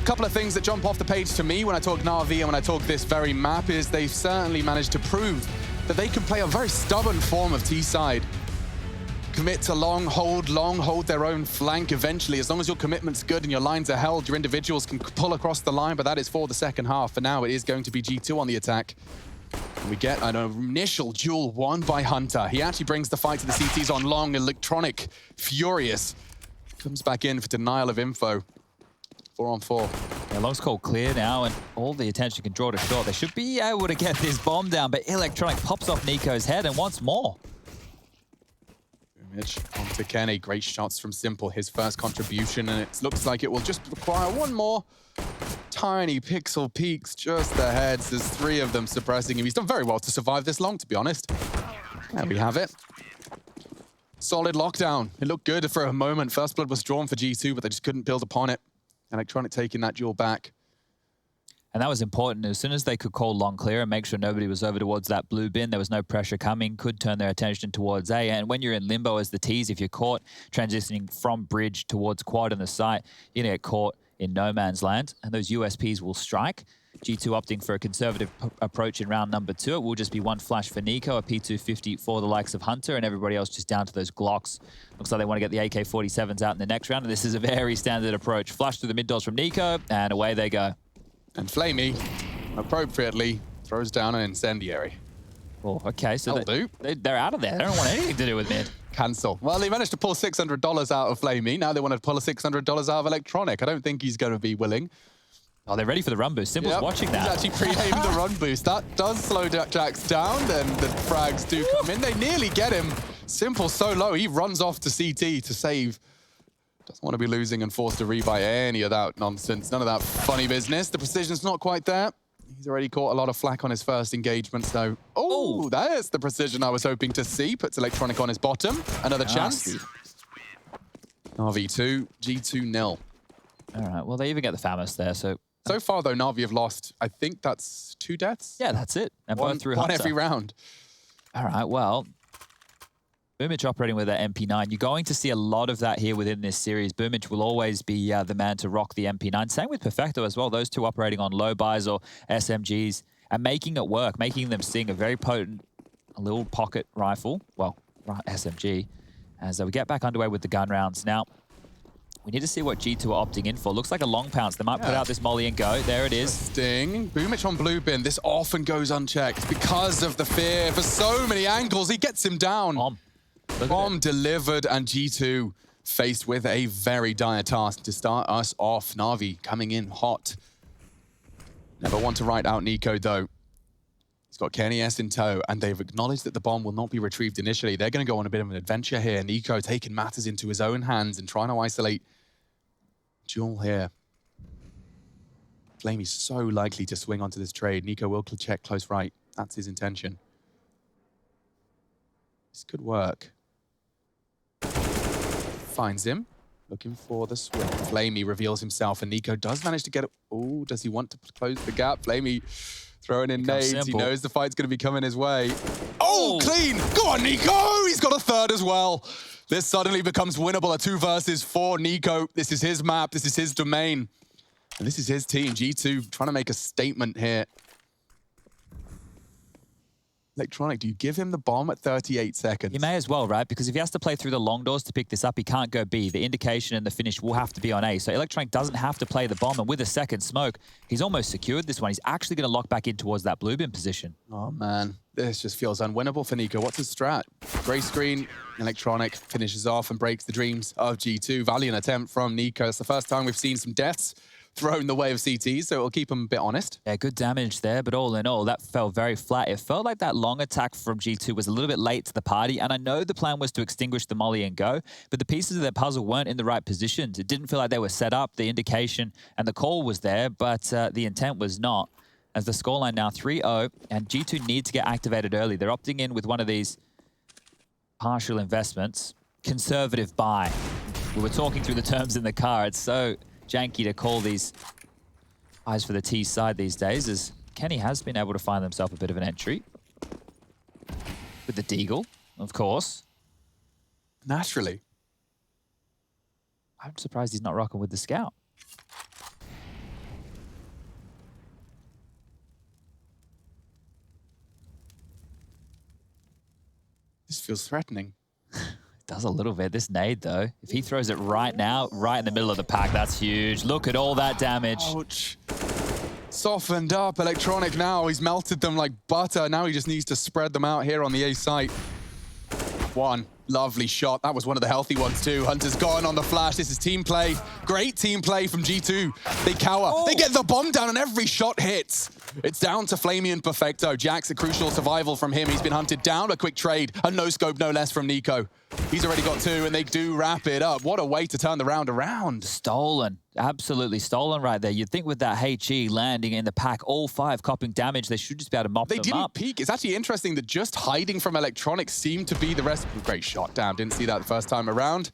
couple of things that jump off the page to me when I talk NaVi and when I talk this very map is they've certainly managed to prove that they can play a very stubborn form of T-side. Commit to long, hold their own flank eventually. As long as your commitment's good and your lines are held, your individuals can pull across the line, but that is for the second half. For now, it is going to be G2 on the attack. And we get an initial duel won by Hunter. He actually brings the fight to the CTs on long. Electronic, furious, comes back in for denial of info. 4-on-4. Yeah, long's call clear now, and all the attention can draw to short. They should be able to get this bomb down, but Electronic pops off Nico's head and wants more. Mitch onto Kenny. Great shots from Simple, his first contribution, and it looks like it will just require one more. Tiny pixel peaks just the heads. There's 3 of them suppressing him. He's done very well to survive this long, to be honest. There we have it. Solid lockdown. It looked good for a moment. First blood was drawn for G2, but they just couldn't build upon it. Electronic taking that duel back. And that was important. As soon as they could call long clear and make sure nobody was over towards that blue bin, there was no pressure coming, could turn their attention towards A. And when you're in limbo as the Ts, if you're caught transitioning from bridge towards quad on the site, you're going to get caught in no man's land, and those USPs will strike. G2 opting for a conservative approach in round number 2. It will just be one flash for Nico, a P250 for the likes of Hunter, and everybody else just down to those Glocks. Looks like they want to get the AK-47s out in the next round, and this is a very standard approach. Flash through the mid doors from Nico, and away they go. And Flamey, appropriately, throws down an incendiary. Oh, okay, so they're out of there. They don't want anything to do with mid. Cancel. Well, they managed to pull $600 out of Flamey. Now they want to pull $600 out of Electronic. I don't think he's going to be willing. Oh, they're ready for the run boost. Simple's watching that. He's actually pre-aimed the run boost. That does slow Jax down, then the frags do come in. They nearly get him. Simple so low, he runs off to CT to save. Doesn't want to be losing and forced to rebuy any of that nonsense. None of that funny business. The precision's not quite there. He's already caught a lot of flack on his first engagement, so... Oh, there's the precision I was hoping to see. Puts Electronic on his bottom. Another chance. NaVi 2, G2 0. All right, well, they even get the Famous there, so... So far, though, NaVi have lost, I think that's 2 deaths? Yeah, that's it. And both through Hunter. One every round. All right, well... Boomich operating with that MP9. You're going to see a lot of that here within this series. Boomich will always be the man to rock the MP9. Same with Perfecto as well. Those two operating on low buys or SMGs and making it work, making them sing a very potent little pocket rifle. Well, SMG. As we get back underway with the gun rounds. Now, we need to see what G2 are opting in for. Looks like a long pounce. They might put out this molly and go. There it is. Sting. Boomich on blue bin. This often goes unchecked because of the fear. For so many angles, he gets him down. Bomb delivered, and G2 faced with a very dire task to start us off. NaVi coming in hot. Never want to write out Nico, though. He's got Kenny S in tow, and they've acknowledged that the bomb will not be retrieved initially. They're going to go on a bit of an adventure here. Nico taking matters into his own hands and trying to isolate Jewel here. Flamey's so likely to swing onto this trade. Nico will check close right. That's his intention. This could work. Finds him, looking for the swing. Flamey reveals himself, and Nico does manage to get it. Oh, does he want to close the gap? Flamey throwing in nades. Simple. He knows the fight's going to be coming his way. Oh, clean! Go on, Nico! He's got a third as well. This suddenly becomes winnable. A 2 versus 4 Nico. This is his map. This is his domain. And this is his team. G2 trying to make a statement here. Electronic, do you give him the bomb at 38 seconds? You may as well, right? Because if he has to play through the long doors to pick this up, he can't go B. The indication and the finish will have to be on A. So Electronic doesn't have to play the bomb. And with a second smoke, he's almost secured this one. He's actually going to lock back in towards that blue bin position. Oh, man. This just feels unwinnable for Nico. What's his strat? Gray screen. Electronic finishes off and breaks the dreams of G2. Valiant attempt from Nico. It's the first time we've seen some deaths thrown the way of CT, so it'll keep him a bit honest. Yeah, good damage there, but all in all, that fell very flat. It felt like that long attack from G2 was a little bit late to the party, and I know the plan was to extinguish the molly and go, but the pieces of their puzzle weren't in the right positions. It didn't feel like they were set up. The indication and the call was there, but the intent was not. As the scoreline now 3-0, and G2 need to get activated early. They're opting in with one of these partial investments. Conservative buy. We were talking through the terms in the car. It's so janky to call these eyes for the T side these days, as Kenny has been able to find himself a bit of an entry. With the Deagle, of course. Naturally. I'm surprised he's not rocking with the Scout. feels threatening. Does a little bit. This nade, though, if he throws it right now, right in the middle of the pack, that's huge. Look at all that damage. Ouch. Softened up. Electronic now. He's melted them like butter. Now he just needs to spread them out here on the A site. One lovely shot. That was one of the healthy ones too. Hunter's gone on the flash. This is team play. Great team play from G2. They cower. Oh. They get the bomb down and every shot hits. It's down to Flamey and Perfecto. Jack's a crucial survival from him. He's been hunted down. A quick trade. A no-scope, no less from Nico. He's already got 2 and they do wrap it up. What a way to turn the round around. Stolen. Absolutely stolen right there. You'd think with that HE landing in the pack, all 5 copping damage, they should just be able to mop them up. They didn't peek. It's actually interesting that just hiding from Electronic seemed to be the rest. Great shot. Damn, didn't see that the first time around.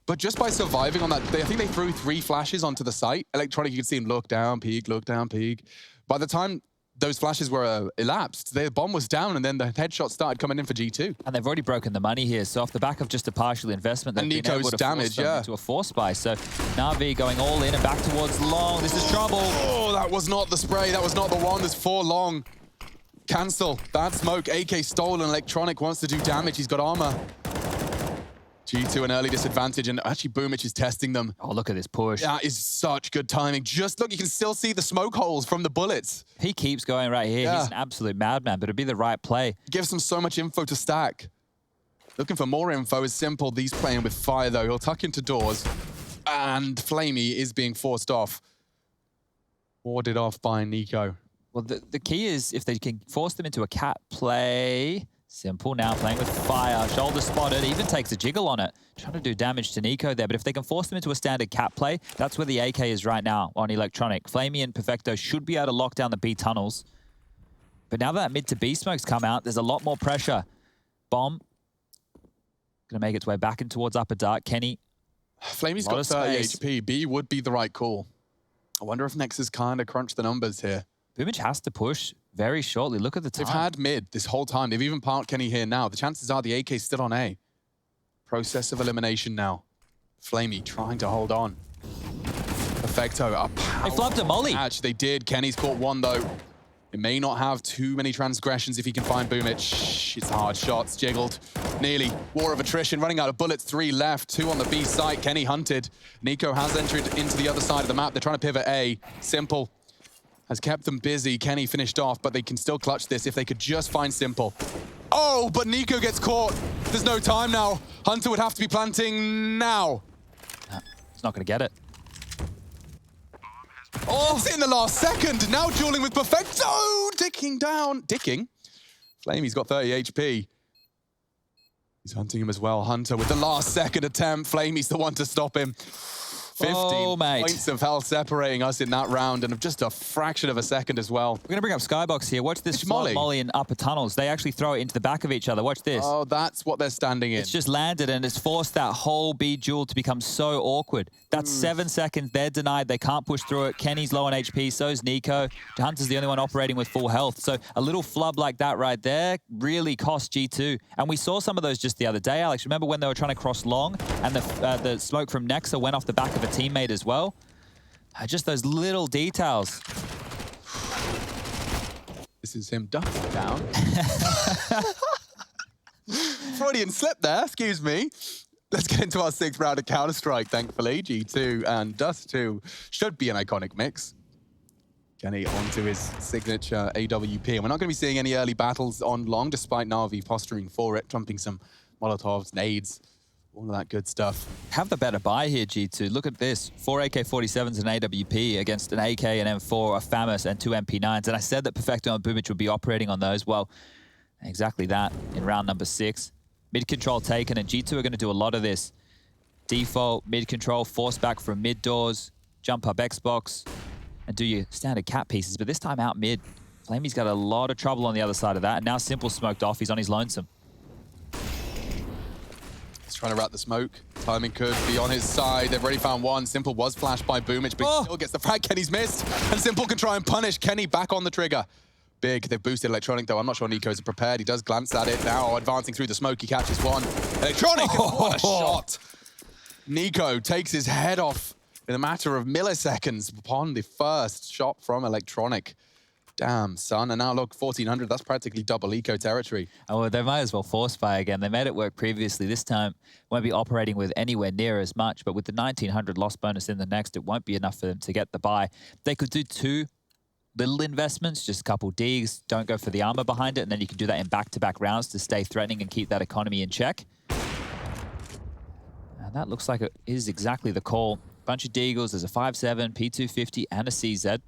But just by surviving on that, I think they threw 3 flashes onto the site. Electronic, you could see him look down, peek, look down, peek. By the time those flashes were elapsed, the bomb was down and then the headshots started coming in for G2. And they've already broken the money here. So off the back of just a partial investment, they've been able to force them into a force buy. So NaVi going all in and back towards long. This is trouble. Oh, that was not the spray. That was not the one. There's 4 long. Cancel. Bad smoke. AK stolen. Electronic wants to do damage. He's got armor. G2 an early disadvantage, and actually Boomich is testing them. Oh, look at this push. That is such good timing. Just look, you can still see the smoke holes from the bullets. He keeps going right here. Yeah. He's an absolute madman, but it'd be the right play. Gives them so much info to stack. Looking for more info is simple. These playing with fire, though. He'll tuck into doors, and Flamey is being forced off. Warded off by Nico. Well, the key is if they can force them into a cat play. Simple now playing with fire, shoulder spotted, even takes a jiggle on it. Trying to do damage to Nico there, but if they can force them into a standard cat play, that's where the AK is right now on Electronic. Flamey and Perfecto should be able to lock down the B tunnels. But now that mid to B smokes come out, there's a lot more pressure. Bomb. Gonna make its way back in towards upper dark. Kenny. Flamey's got 30 HP. B would be the right call. I wonder if Nexus kind of crunched the numbers here. Boomich has to push very shortly. Look at the time. They've had mid this whole time. They've even parked Kenny here now. The chances are the AK's still on A. Process of elimination now. Flamey trying to hold on. Perfecto. They flubbed a molly. Match. They did. Kenny's caught 1 though. It may not have too many transgressions if he can find Boomich. It's hard shots. Jiggled. Nearly. War of attrition. Running out of bullets. 3 left. 2 on the B site. Kenny hunted. Nico has entered into the other side of the map. They're trying to pivot A. Simple has kept them busy. Kenny finished off, but they can still clutch this if they could just find Simple. Oh, but Nico gets caught. There's no time now. Hunter would have to be planting now. He's not going to get it. Oh, it's in the last second. Now dueling with Perfecto. Dicking down. Dicking? Flamey's got 30 HP. He's hunting him as well. Hunter with the last second attempt. Flamey's the one to stop him. 15 points of health separating us in that round, and of just a fraction of a second as well. We're going to bring up Skybox here. Watch this molly in upper tunnels. They actually throw it into the back of each other. Watch this. Oh, that's what they're standing in. It's just landed, and it's forced that whole B duel to become so awkward. That's 7 seconds. They're denied. They can't push through it. Kenny's low on HP. So's Nico. Hunter's the only one operating with full health. So a little flub like that right there really cost G2. And we saw some of those just the other day, Alex. Remember when they were trying to cross long, and the smoke from Nexa went off the back of a teammate as well? Just those little details. This is him ducking down. Freudian slip there, excuse me. Let's get into our 6th round of Counter-Strike, thankfully. G2 and Dust2 should be an iconic mix. Kenny onto his signature AWP. And we're not going to be seeing any early battles on long, despite NaVi posturing for it, trumping some Molotovs, nades, all of that good stuff. Have the better buy here, G2. Look at this. 4 AK-47s and AWP against an AK, an M4, a FAMAS, and 2 MP9s. And I said that Perfecto and Boomich would be operating on those. Well, exactly that in round number 6. Mid-control taken, and G2 are going to do a lot of this. Default, mid-control, force back from mid-doors, jump up Xbox, and do your standard cat pieces. But this time out mid, Flamey's got a lot of trouble on the other side of that. And now Simple smoked off. He's on his lonesome. He's trying to wrap the smoke. Timing could be on his side. They've already found 1. Simple was flashed by Boomich, but he still gets the frag. Kenny's missed. And Simple can try and punish Kenny back on the trigger. Big. They've boosted Electronic, though. I'm not sure Nico's prepared. He does glance at it now. Advancing through the smoke, he catches 1. Electronic! What a shot! Nico takes his head off in a matter of milliseconds upon the first shot from Electronic. Damn, son. And now look, 1400, that's practically double eco territory. Oh, well, they might as well force fire again. They made it work previously. This time, won't be operating with anywhere near as much, but with the 1900 loss bonus in the next, it won't be enough for them to get the buy. They could do 2 little investments, just a couple digs, don't go for the armor behind it, and then you can do that in back-to-back rounds to stay threatening and keep that economy in check. And that looks like it is exactly the call. Bunch of deagles, there's a 5.7, P250, and a CZ.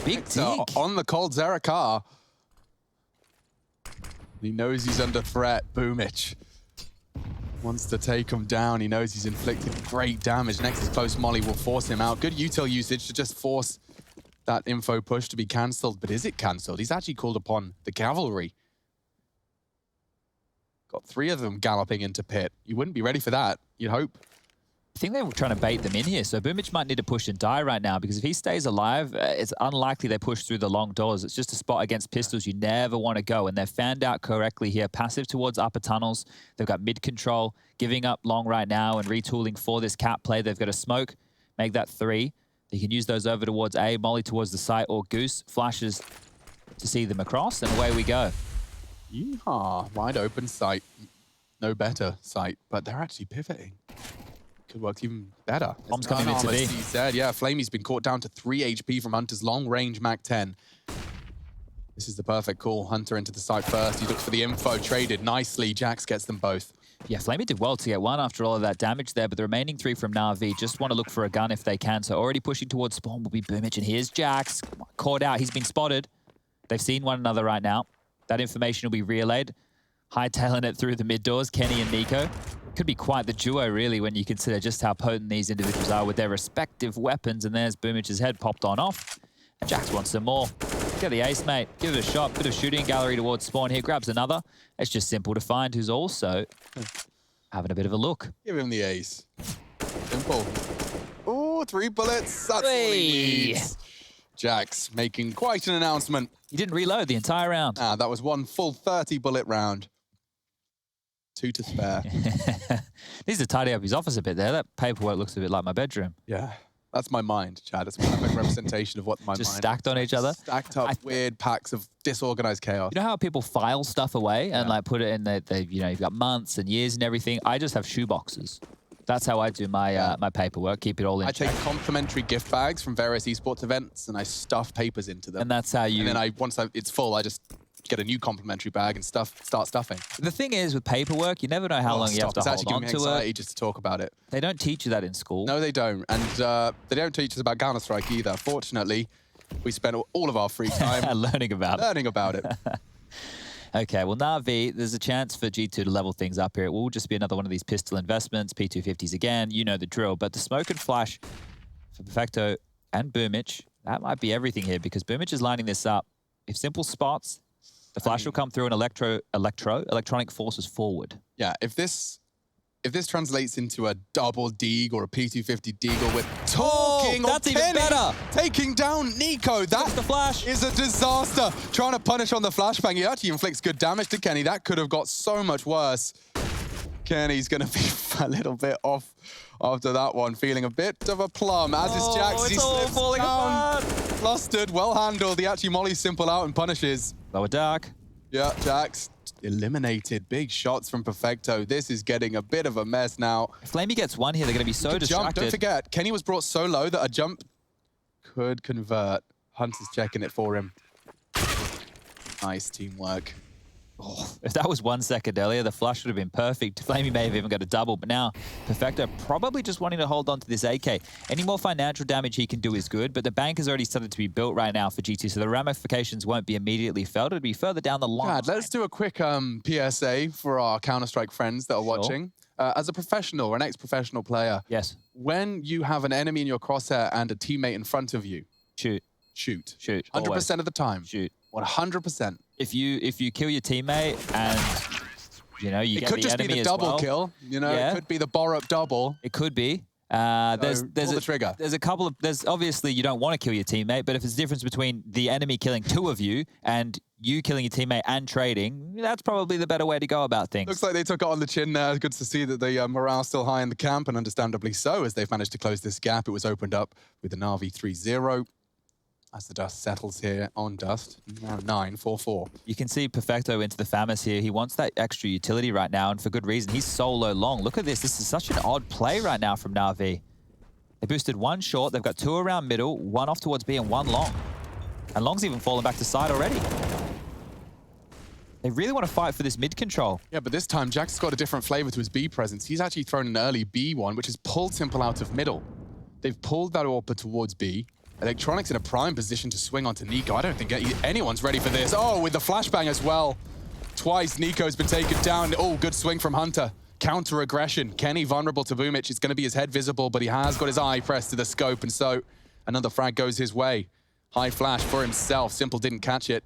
Big dig. On the cold Zerakar. He knows he's under threat. Boomich wants to take him down. He knows he's inflicted great damage. Next is close molly will force him out. Good util usage to just force that info push to be cancelled. But is it cancelled? He's actually called upon the cavalry. Got 3 of them galloping into pit. You wouldn't be ready for that, you'd hope. I think they were trying to bait them in here, so Boomich might need to push and die right now, because if he stays alive, it's unlikely they push through the long doors. It's just a spot against pistols you never want to go, and they're fanned out correctly here. Passive towards upper tunnels. They've got mid control, giving up long right now and retooling for this cap play. They've got a smoke, make that 3. They can use those over towards A, molly towards the site, or Goose flashes to see them across, and away we go. Yeehaw, wide open sight. No better sight, but they're actually pivoting. Could work even better. Bomb's coming into B. Said, yeah, Flamey's been caught down to 3 HP from Hunter's long range Mac 10. This is the perfect call. Hunter into the site first. He looks for the info, traded nicely. Jax gets them both. Yeah, Flamey did well to get 1 after all of that damage there, but the remaining 3 from NaVi just want to look for a gun if they can. So already pushing towards spawn will be Boomich, and here's Jax. Caught out, he's been spotted. They've seen one another right now. That information will be relayed. Hightailing it through the mid doors, Kenny and Nico. Could be quite the duo, really, when you consider just how potent these individuals are with their respective weapons. And there's Boomich's head popped on off. And Jax wants some more. Get the ace, mate. Give it a shot. Bit of shooting gallery towards spawn here. Grabs another. It's just simple to find, who's also having a bit of a look. Give him the ace. Simple. Oh, 3 bullets. That's all he needs. Jax making quite an announcement. He didn't reload the entire round. That was 1 full 30-bullet round. 2 to spare. Needs to tidy up his office a bit there. That paperwork looks a bit like my bedroom. Yeah, that's my mind, Chad. It's a perfect representation of what my mind just stacked on each other. Stacked up weird packs of disorganized chaos. You know how people file stuff away and like put it in the you know, you've got months and years and everything? I just have shoe boxes. That's how I do my my paperwork, keep it all in check. I take complimentary gift bags from various esports events and I stuff papers into them. And that's how you... And then once it's full, I just get a new complimentary bag and start stuffing. The thing is, with paperwork, you never know how long you have to hold on to it. It's actually giving me anxiety just to talk about it. They don't teach you that in school. No, they don't. And they don't teach us about Counter-Strike either. Fortunately, we spent all of our free time learning about it. Okay, well, NaVi, there's a chance for G2 to level things up here. It will just be another one of these pistol investments, P250s again, you know the drill. But the smoke and flash for Perfecto and Boomich, that might be everything here, because Boomich is lining this up. If Simple spots, the flash will come through and electronic forces forward. Yeah, if this translates into a double deag or a P250 deagle with talking that's even better. Taking down Nico, that's the flash. Is a disaster. Trying to punish on the flashbang. He actually inflicts good damage to Kenny. That could have got so much worse. Kenny's going to be a little bit off after that one, feeling a bit of a plum, as is Jax. He slips down. Flustered, well handled. He actually mollies Simple out and punishes. Lower dark. Yeah, Jax eliminated. Big shots from Perfecto. This is getting a bit of a mess now. If Flamey gets one here, they're going to be so distracted. Don't forget, Kenny was brought so low that a jump could convert. Hunter's checking it for him. Nice teamwork. Oh, if that was 1 second earlier, the flush would have been perfect. Flamey may have even got a double, but now Perfecto probably just wanting to hold on to this AK. Any more financial damage he can do is good, but the bank has already started to be built right now for G2, so the ramifications won't be immediately felt. It'll be further down the line. God, let's do a quick PSA for our Counter-Strike friends that are watching. As a professional or an ex-professional player, yes, when you have an enemy in your crosshair and a teammate in front of you, shoot. 100% of the time. Shoot. 100%. If you kill your teammate and you know you get the enemy as well. It could just be the double kill. You know, it could be the Borup double. It could be. There's pull the trigger. There's a couple of, obviously you don't want to kill your teammate, but if it's the difference between the enemy killing 2 of you and you killing your teammate and trading, that's probably the better way to go about things. Looks like they took it on the chin there. Good to see that the morale's still high in the camp, and understandably so, as they've managed to close this gap. It was opened up with the NaVi 3-0. As the Dust settles here on Dust, now 9-4-4. You can see Perfecto into the Famas here. He wants that extra utility right now, and for good reason. He's solo long. Look at this. This is such an odd play right now from NaVi. They boosted 1 short. They've got 2 around middle, 1 off towards B and 1 long. And long's even fallen back to side already. They really want to fight for this mid control. Yeah, but this time Jack's got a different flavor to his B presence. He's actually thrown an early B one, which has pulled Simple out of middle. They've pulled that AWPer towards B. Electronics in a prime position to swing onto Nico. I don't think anyone's ready for this. Oh, with the flashbang as well. Twice Nico's been taken down. Oh, good swing from Hunter. Counter aggression. Kenny vulnerable to Boomich. It's going to be his head visible, but he has got his eye pressed to the scope, and so another frag goes his way. High flash for himself. Simple didn't catch it.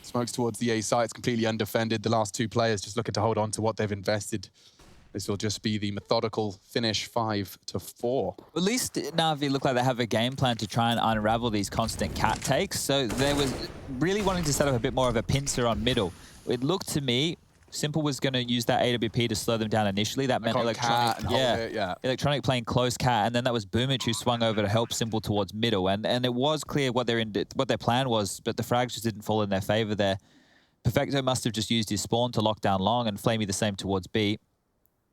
Smokes towards the A site. It's completely undefended. The last 2 players just looking to hold on to what they've invested. This will just be the methodical finish, 5-4. At least NaVi look like they have a game plan to try and unravel these constant cat takes. So they was really wanting to set up a bit more of a pincer on middle. It looked to me, Simple was going to use that AWP to slow them down initially. That meant Electronic, Electronic playing close cat, and then that was Boomich who swung over to help Simple towards middle. And it was clear what their plan was, but the frags just didn't fall in their favor there. Perfecto must have just used his spawn to lock down long, and Flamey the same towards B.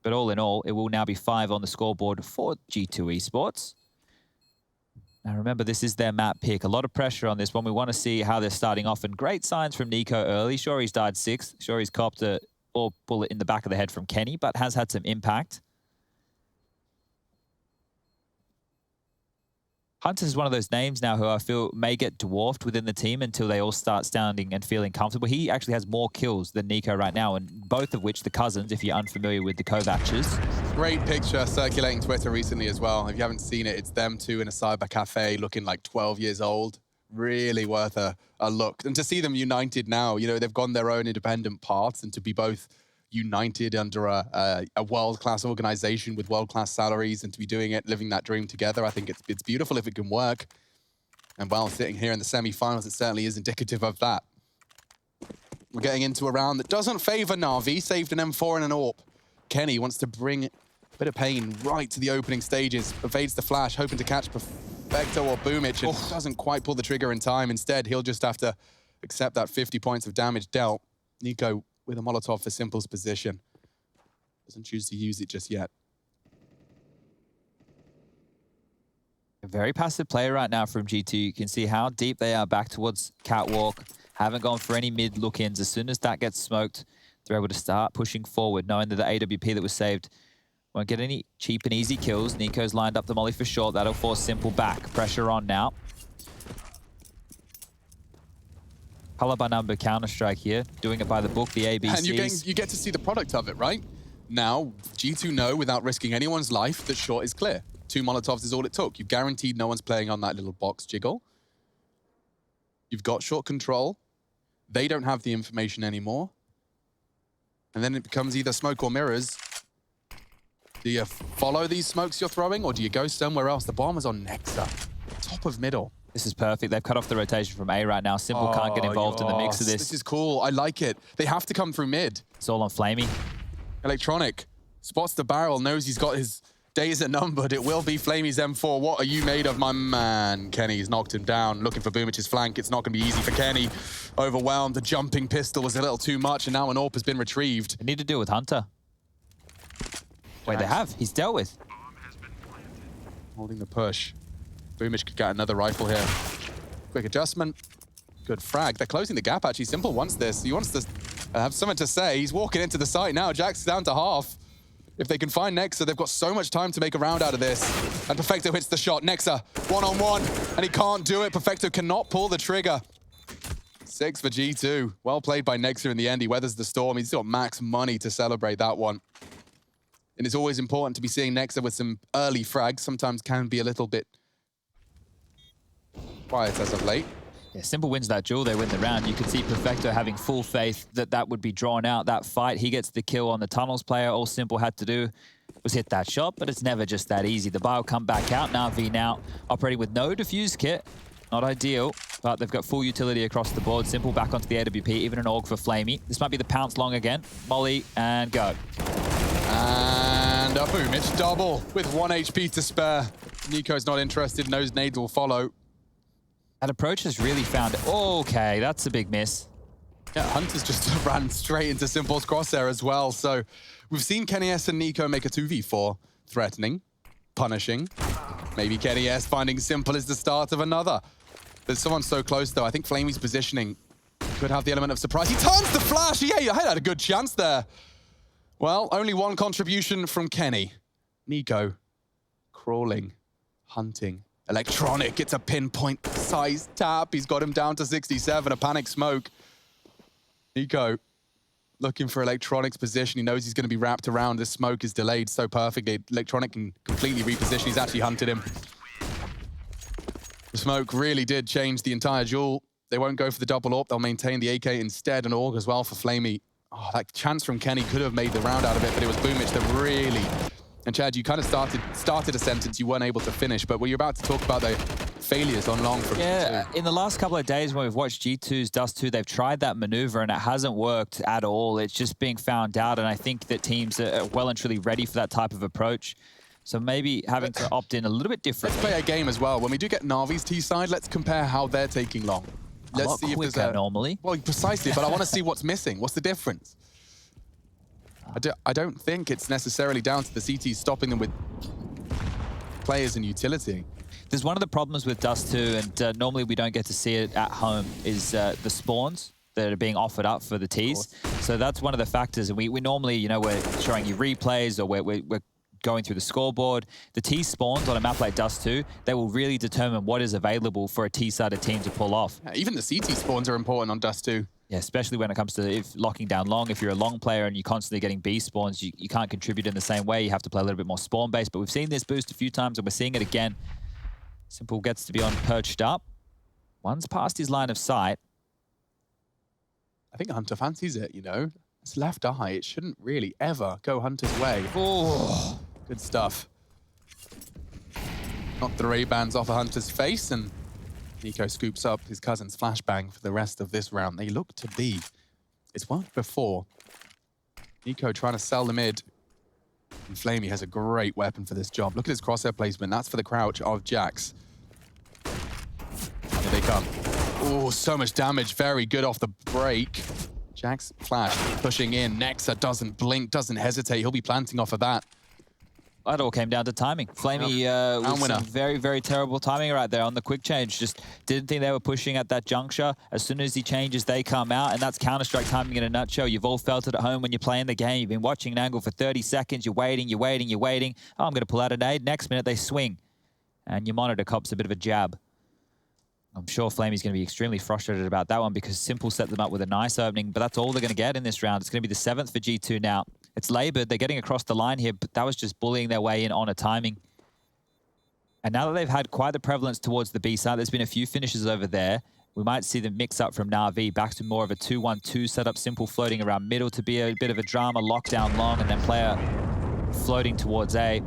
But all in all, it will now be 5 on the scoreboard for G2 Esports. Now remember, this is their map pick. A lot of pressure on this one. We want to see how they're starting off. And great signs from Nico early. Sure, he's died 6th. Sure, he's copped a bullet in the back of the head from Kenny, but has had some impact. Hunter is one of those names now who I feel may get dwarfed within the team until they all start sounding and feeling comfortable. He actually has more kills than Nico right now, and both of which the cousins, if you're unfamiliar with the Kovacs. Great picture circulating Twitter recently as well. If you haven't seen it, it's them 2 in a cyber cafe looking like 12 years old. Really worth a look. And to see them united now, you know, they've gone their own independent paths, and to be both united under a world-class organization with world-class salaries, and to be doing it, living that dream together, I think it's beautiful if it can work. And while sitting here in the semi-finals, it certainly is indicative of that. We're getting into a round that doesn't favor NaVi. Saved an M4 and an AWP. Kenny wants to bring a bit of pain right to the opening stages. Evades the flash, hoping to catch Perfecto or Boomich, and doesn't quite pull the trigger in time. Instead, he'll just have to accept that 50 points of damage dealt. Nico with a Molotov for Simple's position. Doesn't choose to use it just yet. A very passive player right now from G2. You can see how deep they are back towards Catwalk. Haven't gone for any mid look-ins. As soon as that gets smoked, they're able to start pushing forward, knowing that the AWP that was saved won't get any cheap and easy kills. Nico's lined up the molly for short. That'll force Simple back. Pressure on now. Color by number Counter-Strike here, doing it by the book, the ABCs. And you get to see the product of it, right? Now, G2 know without risking anyone's life that short is clear. 2 Molotovs is all it took. You've guaranteed no one's playing on that little box jiggle. You've got short control. They don't have the information anymore. And then it becomes either smoke or mirrors. Do you follow these smokes you're throwing, or do you go somewhere else? The bomb is on Nexa, top of middle. This is perfect. They've cut off the rotation from A right now. Simple can't get involved in the mix of this. This is cool. I like it. They have to come through mid. It's all on Flamey. Electronic spots the barrel, knows he's got his days are numbered. It will be Flamey's M4. What are you made of, my man? Kenny's knocked him down, looking for Boomich's flank. It's not going to be easy for Kenny. Overwhelmed. The jumping pistol was a little too much, and now an AWP has been retrieved. They need to deal with Hunter. Wait, they have. He's dealt with. Holding the push. Boomich could get another rifle here. Quick adjustment. Good frag. They're closing the gap, actually. Simple wants this. He wants to have something to say. He's walking into the site now. Jack's down to half. If they can find Nexa, they've got so much time to make a round out of this. And Perfecto hits the shot. Nexa, one-on-one, and he can't do it. Perfecto cannot pull the trigger. 6 for G2. Well played by Nexa in the end. He weathers the storm. He's got max money to celebrate that one. And it's always important to be seeing Nexa with some early frags. Sometimes can be a little bit quiet as of late. Yeah, Simple wins that duel, they win the round. You can see Perfecto having full faith that that would be drawn out, that fight. He gets the kill on the tunnels player. All Simple had to do was hit that shot, but it's never just that easy. The buy will come back out. NaVi now operating with no defuse kit. Not ideal, but they've got full utility across the board. Simple back onto the AWP, even an AUG for Flamey. This might be the pounce long again. Molly, and go. And a boom, it's double with 1 HP to spare. NiKo's not interested, knows nades will follow. That approach has really found it. Okay, that's a big miss. Yeah, Hunter's just ran straight into Simple's crosshair as well. So we've seen Kenny S and NiKo make a 2v4, threatening, punishing. Maybe Kenny S finding Simple is the start of another. There's someone so close though. I think Flamey's positioning could have the element of surprise. He turns the flash. Yeah, he had a good chance there. Well, only one contribution from Kenny. NiKo crawling, hunting. Electronic, it's a pinpoint size tap. He's got him down to 67, a panic smoke. NiKo looking for Electronic's position. He knows he's going to be wrapped around. This smoke is delayed so perfectly. Electronic can completely reposition. He's actually hunted him. The smoke really did change the entire duel. They won't go for the double AWP. They'll maintain the AK instead, and AUG as well for Flamey. Oh, that chance from Kenny could have made the round out of it, but it was Boomich that really... And Chad, you kind of started a sentence you weren't able to finish, but were you about to talk about the failures on long from G2? In the last couple of days when we've watched G2's Dust2, they've tried that maneuver and it hasn't worked at all. It's just being found out, and I think that teams are well and truly ready for that type of approach. So maybe having to opt in a little bit differently. Let's play a game as well. When we do get Navi's T side, let's compare how they're taking long. Let's see if there's a... normally. Well, precisely, but I want to see what's missing. What's the difference? I don't think it's necessarily down to the CT stopping them with players and utility. There's one of the problems with Dust2, and normally we don't get to see it at home, is the spawns that are being offered up for the Ts. So that's one of the factors. And we normally, you know, we're showing you replays or we're going through the scoreboard. The T spawns on a map like Dust2, they will really determine what is available for a T-sided team to pull off. Yeah, even the CT spawns are important on Dust2. Yeah, especially when it comes to locking down long. If you're a long player and you're constantly getting B spawns, you can't contribute in the same way. You have to play a little bit more spawn-based. But we've seen this boost a few times, and we're seeing it again. Simple gets to be on perched up. One's past his line of sight. I think Hunter fancies it, you know. It's left eye. It shouldn't really ever go Hunter's way. Oh, good stuff. Knocked the Ray-Bans off of Hunter's face, and NiKo scoops up his cousin's flashbang for the rest of this round. They look to be... It's worked before. NiKo trying to sell the mid. And Flamey has a great weapon for this job. Look at his crosshair placement. That's for the crouch of Jax. Here they come. Oh, so much damage. Very good off the break. Jax flash pushing in. Nexa doesn't blink, doesn't hesitate. He'll be planting off of that. That all came down to timing. Flamey with some very, very terrible timing right there on the quick change. Just didn't think they were pushing at that juncture. As soon as he changes, they come out, and that's Counter-Strike timing in a nutshell. You've all felt it at home when you're playing the game. You've been watching an angle for 30 seconds. You're waiting, you're waiting, you're waiting. Oh, I'm going to pull out a nade. Next minute, they swing. And your monitor cops a bit of a jab. I'm sure Flamey's going to be extremely frustrated about that one because Simple set them up with a nice opening, but that's all they're going to get in this round. It's going to be the 7th for G2 now. It's labored. They're getting across the line here, but that was just bullying their way in on a timing. And now that they've had quite the prevalence towards the B side, there's been a few finishes over there. We might see them mix up from NaVi back to more of a 2-1-2 setup, Simple floating around middle to be a bit of a drama, lockdown long, and then player floating towards A.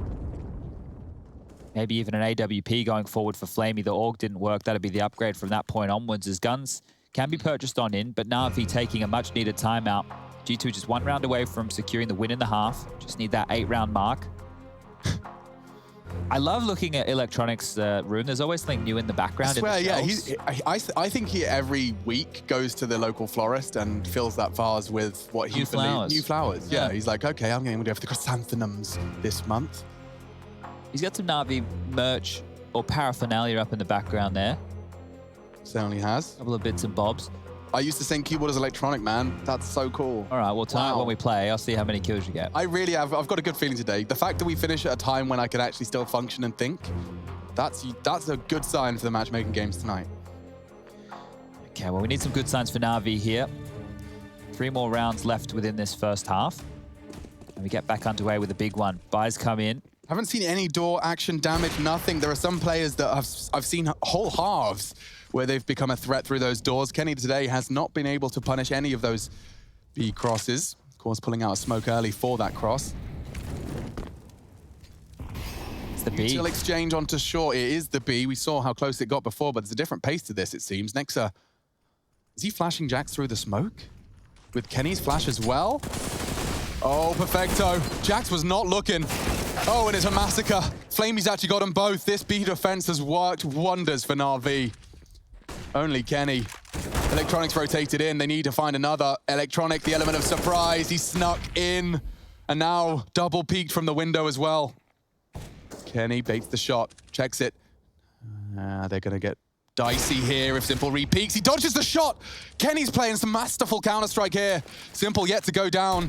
Maybe even an AWP going forward for Flamey. The AUG didn't work. That'd be the upgrade from that point onwards. His guns can be purchased on in, but NaVi taking a much-needed timeout. G2 just 1 round away from securing the win in the half. Just need that 8-round mark. I love looking at Electronics' room. There's always something new in the background. I swear, yeah. I think he every week goes to the local florist and fills that vase with what he believes. New flowers. Yeah, he's like, okay, I'm going to go for the chrysanthemums this month. He's got some NaVi merch or paraphernalia up in the background there. Certainly has. A couple of bits and bobs. I used to sing keyboard as Electronic, man. That's so cool. All right, well, tonight when we play, I'll see how many kills you get. I really have. I've got a good feeling today. The fact that we finish at a time when I can actually still function and think, that's a good sign for the matchmaking games tonight. Okay, well, we need some good signs for NaVi here. 3 more rounds left within this first half. And we get back underway with a big one. Buys come in. Haven't seen any door action damage, nothing. There are some players that I've seen whole halves where they've become a threat through those doors. Kenny today has not been able to punish any of those B crosses. Of course, pulling out a smoke early for that cross. the B. Still exchange onto short. It is the B. We saw how close it got before, but there's a different pace to this, it seems. Nexa, is he flashing Jax through the smoke? With Kenny's flash as well? Oh, perfecto. Jax was not looking. Oh, and it's a massacre. Flamey's actually got them both. This B defense has worked wonders for NaVi. Only Kenny. Electronics rotated in. They need to find another. Electronic, the element of surprise. He snuck in. And now double peeked from the window as well. Kenny baits the shot. Checks it. They're going to get dicey here if Simple re-peeks. He dodges the shot. Kenny's playing some masterful counter-strike here. Simple yet to go down.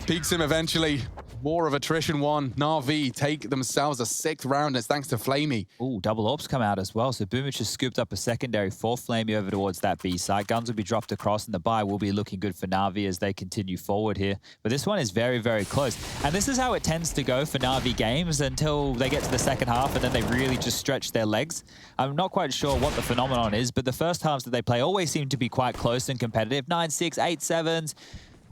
Peeks him eventually. War of attrition won. NaVi take themselves a 6th round. It's thanks to Flamey. Ooh, double orbs come out as well. So Boomich has scooped up a secondary for Flamey over towards that B side. Guns will be dropped across and the buy will be looking good for NaVi as they continue forward here. But this one is very, very close. And this is how it tends to go for NaVi games until they get to the second half and then they really just stretch their legs. I'm not quite sure what the phenomenon is, but the first halves that they play always seem to be quite close and competitive. 9-6, 8-7s.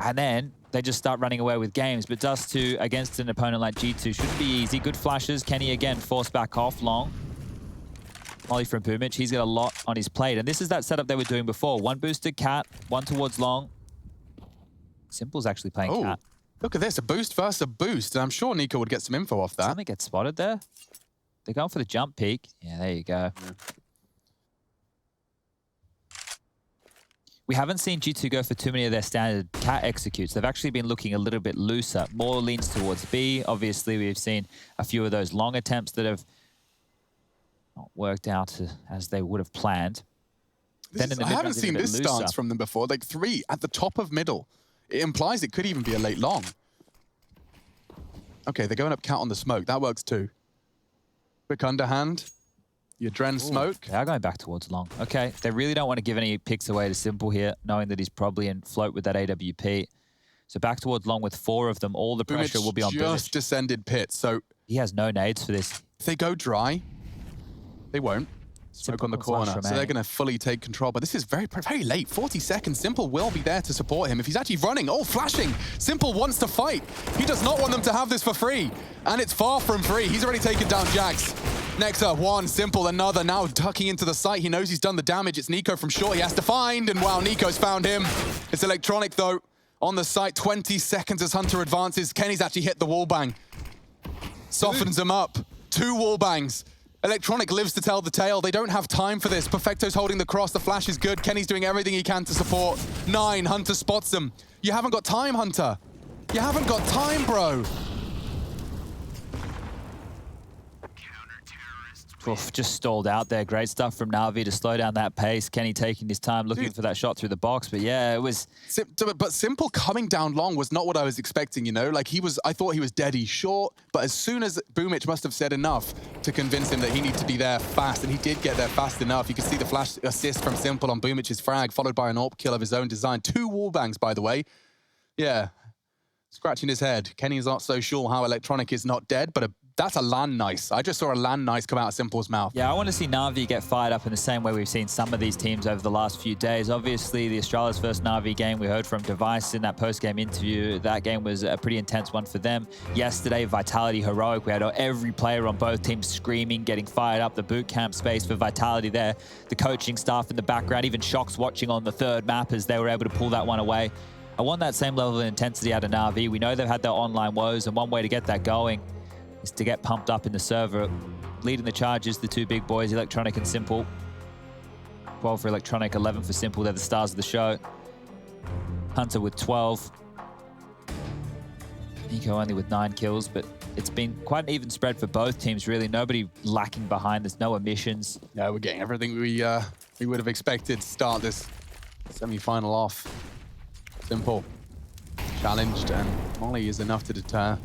And then they just start running away with games. But Dust2 against an opponent like G2 shouldn't be easy. Good flashes. Kenny again forced back off long. Molly from Boomich. He's got a lot on his plate. And this is that setup they were doing before. One boosted Cat, one towards long. Simple's actually playing Cat. Look at this. A boost versus a boost. And I'm sure Nico would get some info off that. Something gets spotted there. They're going for the jump peak. Yeah, there you go. Yeah. We haven't seen G2 go for too many of their standard cat executes. They've actually been looking a little bit looser. More leans towards B. Obviously, we've seen a few of those long attempts that have not worked out as they would have planned. I haven't seen this stance from them before. Like 3 at the top of middle. It implies it could even be a late long. Okay, they're going up cat on the smoke. That works too. Quick underhand. Your Dren smoke. They are going back towards long. Okay, they really don't want to give any picks away to Simple here, knowing that he's probably in float with that AWP. So back towards long with 4 of them. All the pressure will be on Boomich. Just descended pit, so... He has no nades for this. If they go dry, they won't. Smoke on the corner, so they're going to fully take control. But this is very, very late. 40 seconds. Simple will be there to support him. If he's actually running, flashing. Simple wants to fight. He does not want them to have this for free. And it's far from free. He's already taken down Jax. Next up, one, Simple, another. Now tucking into the site. He knows he's done the damage. It's Nico from short. He has to find. And wow, Nico's found him. It's Electronic, though, on the site. 20 seconds as Hunter advances. Kenny's actually hit the wallbang. Softens him up. 2 wallbangs. Electronic lives to tell the tale. They don't have time for this. Perfecto's holding the cross. The flash is good. Kenny's doing everything he can to support. 9, Hunter spots them. You haven't got time, Hunter. You haven't got time, bro. Oof, just stalled out there. Great stuff from NaVi to slow down that pace. Kenny taking his time, looking for that shot through the box. But yeah, it was... But Simple coming down long was not what I was expecting, you know? Like, I thought he was deady short, but as soon as Boomich must have said enough to convince him that he needed to be there fast, and he did get there fast enough. You can see the flash assist from Simple on Boomich's frag, followed by an AWP kill of his own design. 2 wallbangs, by the way. Yeah. Scratching his head. Kenny's not so sure how Electronic is not dead, but that's a land nice. I just saw a land nice come out of Simple's mouth. Yeah, I want to see NaVi get fired up in the same way we've seen some of these teams over the last few days. Obviously, the Australia's first NaVi game, we heard from Device in that post-game interview. That game was a pretty intense one for them. Yesterday, Vitality heroic. We had every player on both teams screaming, getting fired up. The boot camp space for Vitality there. The coaching staff in the background, even Shocks watching on the 3rd map as they were able to pull that one away. I want that same level of intensity out of NaVi. We know they've had their online woes, and one way to get that going is to get pumped up in the server. Leading the charges, the 2 big boys, Electronic and Simple. 12 for Electronic, 11 for Simple. They're the stars of the show. Hunter with 12. Nico only with 9 kills, but it's been quite an even spread for both teams, really. Nobody lacking behind. There's no omissions. Yeah, we're getting everything we would have expected to start this semi-final off. Simple. Challenged, and Molly is enough to deter.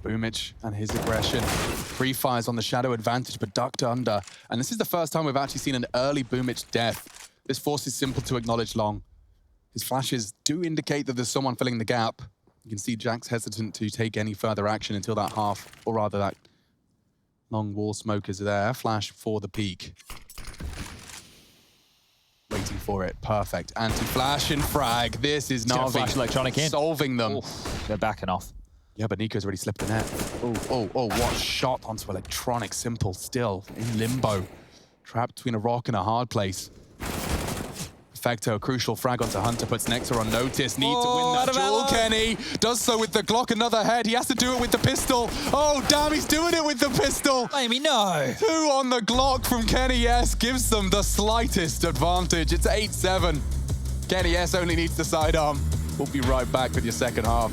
Boomich and his aggression. Free fires on the shadow advantage, but ducked under. And this is the first time we've actually seen an early Boomich death. This forces Simple to acknowledge long. His flashes do indicate that there's someone filling the gap. You can see Jax hesitant to take any further action until that half, or rather that long wall smoke is there. Flash for the peak. Waiting waiting for it. Perfect. Anti-flash and frag. This is Flash Electronic NaVi in. solving them. Oof, they're backing off. Yeah, but Nico's already slipped the net. Oh, what shot onto Electronic. Simple still in limbo. Trapped between a rock and a hard place. Perfecto, a crucial frag onto Hunter, puts Nectar on notice. Need to win that duel, Kenny. Does so with the Glock, another head. He has to do it with the pistol. Oh, damn, he's doing it with the pistol. Amy, no. 2 on the Glock from Kenny S gives them the slightest advantage. It's 8-7. Kenny S only needs the sidearm. We'll be right back with your second half.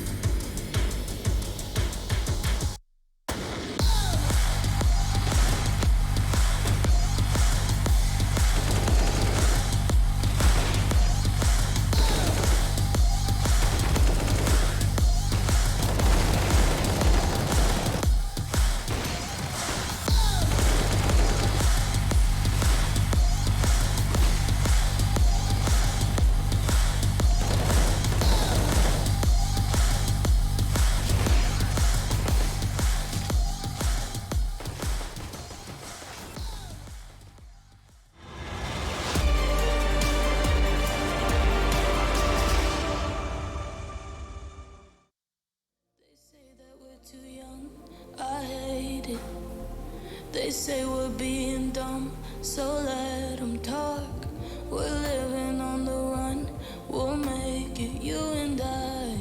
They say we're being dumb, so let them talk. We're living on the run, we'll make it, you and I.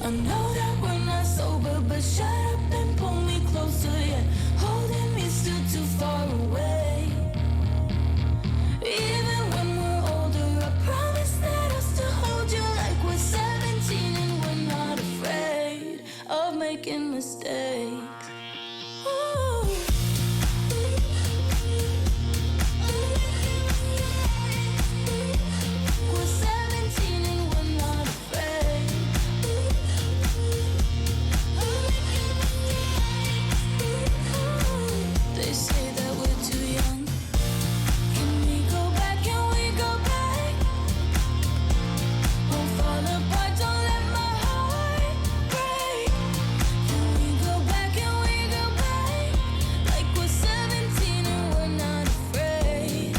I know that we're not sober, but shut up and pull me closer, yeah. Holding me still too far away. Even when we're older, I promise that I'll still hold you like we're 17 and we're not afraid of making mistakes. Ooh. We're 17 and we're not afraid. They say that we're too young. Can we go back? Can we go back? Won't fall apart, don't let my heart break. Can we go back? Can we go back? Like we're 17 and we're not afraid.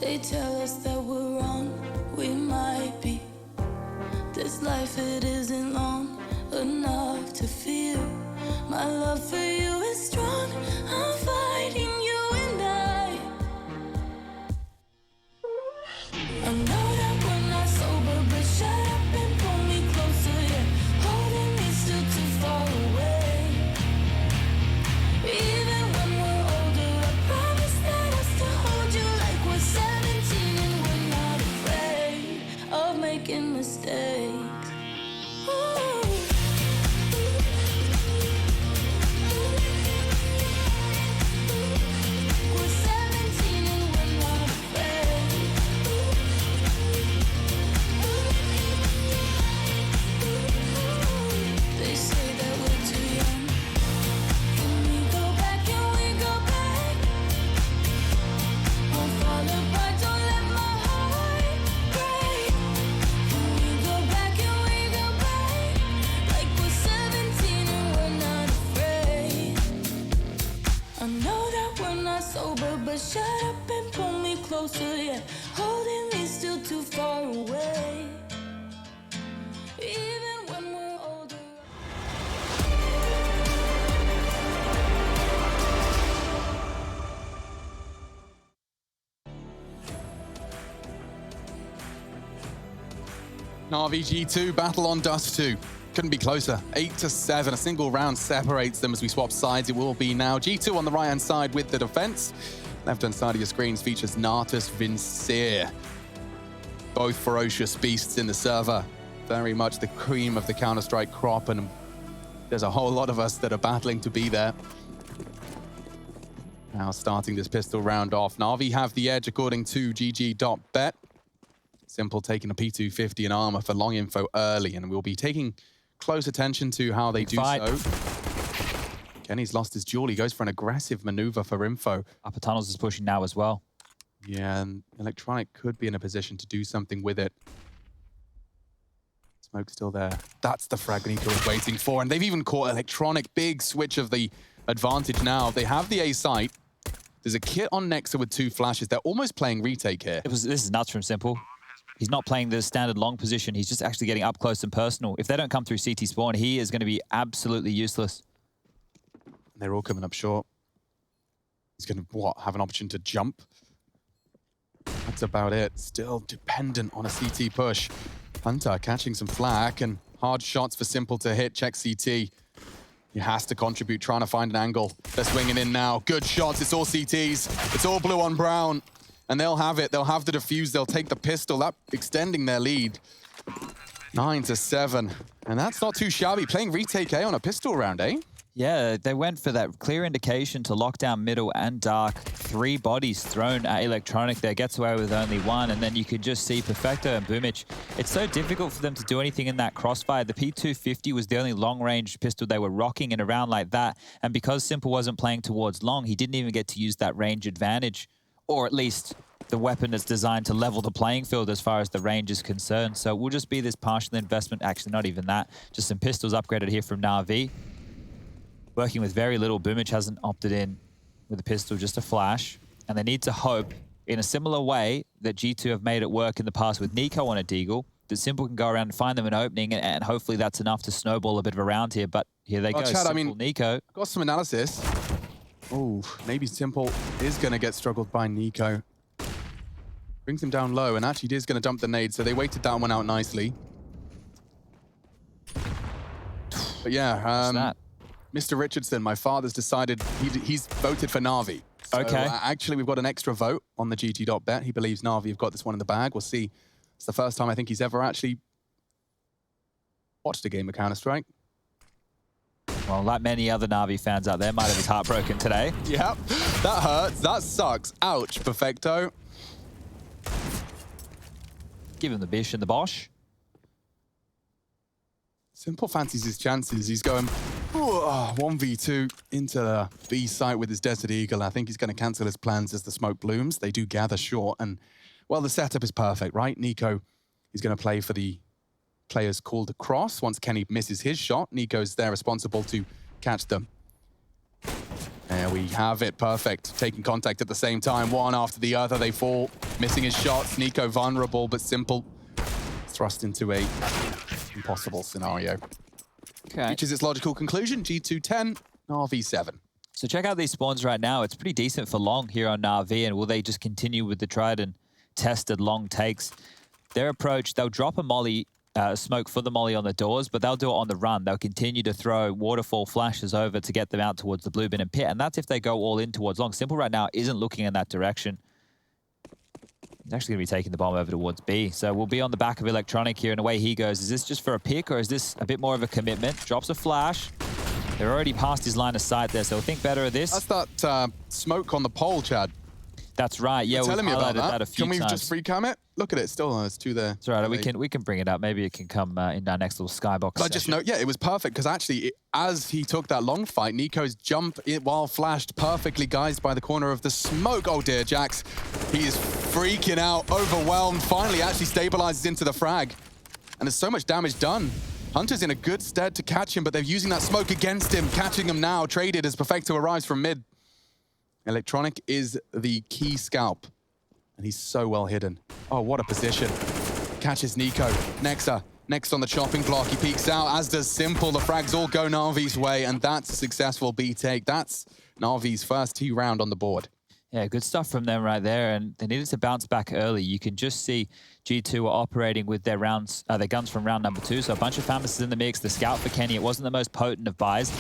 They tell us that we're wrong, we might be. This life, it isn't long enough to feel. My love for you is strong, I'm fighting you and I know that we're not sober, but shut up and pull me closer, yeah. Holding me still too far away. Even when we're older, I promise that I'll still hold you like we're 17 and we're not afraid of making mistakes. Ooh. We're 17 and we're not afraid. They say that we're too young. Can we go back? Can we go back? Won't fall apart, don't let my heart break. Can we go back? Can we go back? Like we're 17 and we're not afraid. I know that we're not sober, but shut up and pull me closer, yeah. Holding me still too far away. Even when we're older. NaVi G2 battle on Dust2. Couldn't be closer. 8-7. A single round separates them as we swap sides. It will be now G2 on the right-hand side with the defense. Left-hand side of your screens features Natus Vincere. Both ferocious beasts in the server. Very much the cream of the Counter-Strike crop, and there's a whole lot of us that are battling to be there. Now starting this pistol round off. NaVi have the edge according to GG.bet. Simple taking a P250 and armor for long info early, and we'll be taking close attention to how they do so. Kenny's lost his duel. He goes for an aggressive maneuver for info. Upper Tunnels is pushing now as well. Yeah, and Electronic could be in a position to do something with it. Smoke's still there. That's the frag Nico was waiting for, and they've even caught Electronic. Big switch of the advantage now. They have the A site. There's a kit on Nexa with 2 flashes. They're almost playing retake here. This is nuts from Simple. He's not playing the standard long position. He's just actually getting up close and personal. If they don't come through CT spawn, he is going to be absolutely useless. They're all coming up short. He's going to, have an option to jump? That's about it. Still dependent on a CT push. Hunter catching some flak and hard shots for Simple to hit. Check CT. He has to contribute, trying to find an angle. They're swinging in now. Good shots. It's all CTs. It's all blue on brown. And they'll have it. They'll have the defuse. They'll take the pistol. That extending their lead. 9-7. And that's not too shabby. Playing retake A on a pistol round, eh? Yeah, they went for that clear indication to lock down middle and dark. 3 bodies thrown at Electronic there, gets away with only 1, and then you could just see Perfecto and Boomich. It's so difficult for them to do anything in that crossfire. The P250 was the only long-range pistol they were rocking in a round like that, and because Simple wasn't playing towards long, he didn't even get to use that range advantage, or at least the weapon that's designed to level the playing field as far as the range is concerned. So it will just be this partial investment, actually not even that, just some pistols upgraded here from NaVi. Working with very little. Boomich hasn't opted in with a pistol, just a flash. And they need to hope, in a similar way that G2 have made it work in the past with Nico on a deagle, that Simple can go around and find them an opening, and hopefully that's enough to snowball a bit of a round here. But here they go, Chad, Simple, Nico. Got some analysis. Oh, maybe Simple is going to get struggled by Nico. Brings him down low, and actually is going to dump the nade, so they waited that one out nicely. But yeah, Mr. Richardson, my father's decided he's voted for NaVi. So, okay. Actually, we've got an extra vote on the GT.bet. He believes NaVi have got this one in the bag. We'll see. It's the first time I think he's ever actually watched a game of Counter-Strike. Well, like many other NaVi fans out there, might have his heart broken today. Yep, that hurts. That sucks. Ouch, Perfecto. Give him the bish and the bosh. Simple fancies his chances. He's going 1v2 into the B site with his Desert Eagle. I think he's going to cancel his plans as the smoke blooms. They do gather short, and, well, the setup is perfect, right? Nico is going to play for the players called across. Once Kenny misses his shot, Nico's there responsible to catch them. There we have it. Perfect. Taking contact at the same time. One after the other. They fall. Missing his shots. Nico vulnerable, but Simple thrust into a impossible scenario. Okay. Which is its logical conclusion. G2 10, NaVi 7. So check out these spawns right now. It's pretty decent for long here on NaVi, and will they just continue with the tried and tested long takes? Their approach, they'll drop a molly, smoke for the molly on the doors, but they'll do it on the run. They'll continue to throw waterfall flashes over to get them out towards the blue bin and pit, and that's if they go all in towards long. Simple right now isn't looking in that direction. He's actually going to be taking the bomb over towards B. So we'll be on the back of Electronic here, and away he goes. Is this just for a pick, or is this a bit more of a commitment? Drops a flash. They're already past his line of sight there, so we'll think better of this. That's that smoke on the pole, Chad. That's right. Yeah, we've highlighted that a few times. Can we just free cam it? Look at it. Still, there's 2 there. It's all right. We can bring it up. Maybe it can come in our next little skybox. I just know, yeah, it was perfect because actually, as he took that long fight, Nico's jump, while flashed, perfectly guised by the corner of the smoke. Oh dear, Jax. He is freaking out, overwhelmed. Finally, actually stabilizes into the frag, and there's so much damage done. Hunter's in a good stead to catch him, but they're using that smoke against him, catching him now. Traded as Perfecto arrives from mid. Electronic is the key scalp, and he's so well hidden. Oh, what a position. Catches Nico. Nexa, next on the chopping block. He peeks out, as does Simple. The frags all go NaVi's way, and that's a successful B take. That's NaVi's first T round on the board. Yeah, good stuff from them right there, and they needed to bounce back early. You can just see G2 were operating with their rounds, their guns from round number 2, so a bunch of Famis's in the mix. The scout for Kenny, it wasn't the most potent of buys.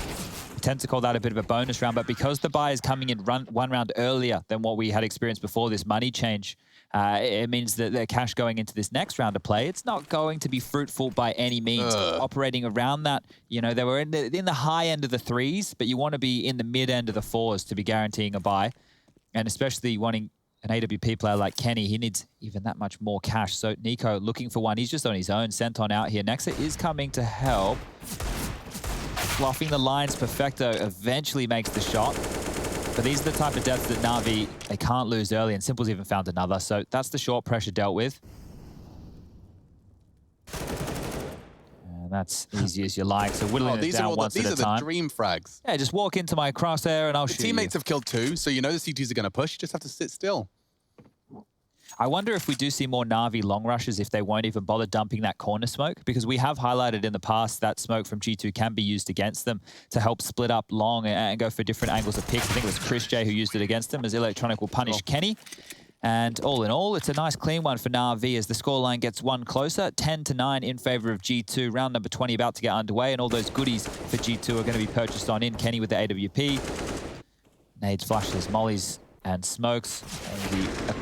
We tend to call that a bit of a bonus round, but because the buy is coming in one round earlier than what we had experienced before this money change, it means that their cash going into this next round of play, it's not going to be fruitful by any means. Operating around that, you know, they were in the high end of the 3s, but you want to be in the mid end of the 4s to be guaranteeing a buy. And especially wanting an AWP player like Kenny, he needs even that much more cash. So Nico looking for one. He's just on his own, sent on out here. Nexa is coming to help. Fluffing the lines, Perfecto eventually makes the shot. But these are the type of deaths that NaVi, they can't lose early, and Simple's even found another. So that's the short pressure dealt with. And And that's easy as you like. So whittling it these down are all once these at are a the time. dream frags. Yeah, just walk into my crosshair and I'll The shoot teammates you. have killed 2, so you know the CTs are going to push. You just have to sit still. I wonder if we do see more Na'Vi long rushes if they won't even bother dumping that corner smoke, because we have highlighted in the past that smoke from G2 can be used against them to help split up long and go for different angles of picks. I think it was Chris J who used it against them, as Electronic will punish Kenny. And all in all, it's a nice clean one for NaVi as the scoreline gets one closer, 10-9 in favor of G2. Round number 20 about to get underway, and all those goodies for G2 are going to be purchased on in. Kenny with the AWP, nades, flashes, mollies, and smokes, and the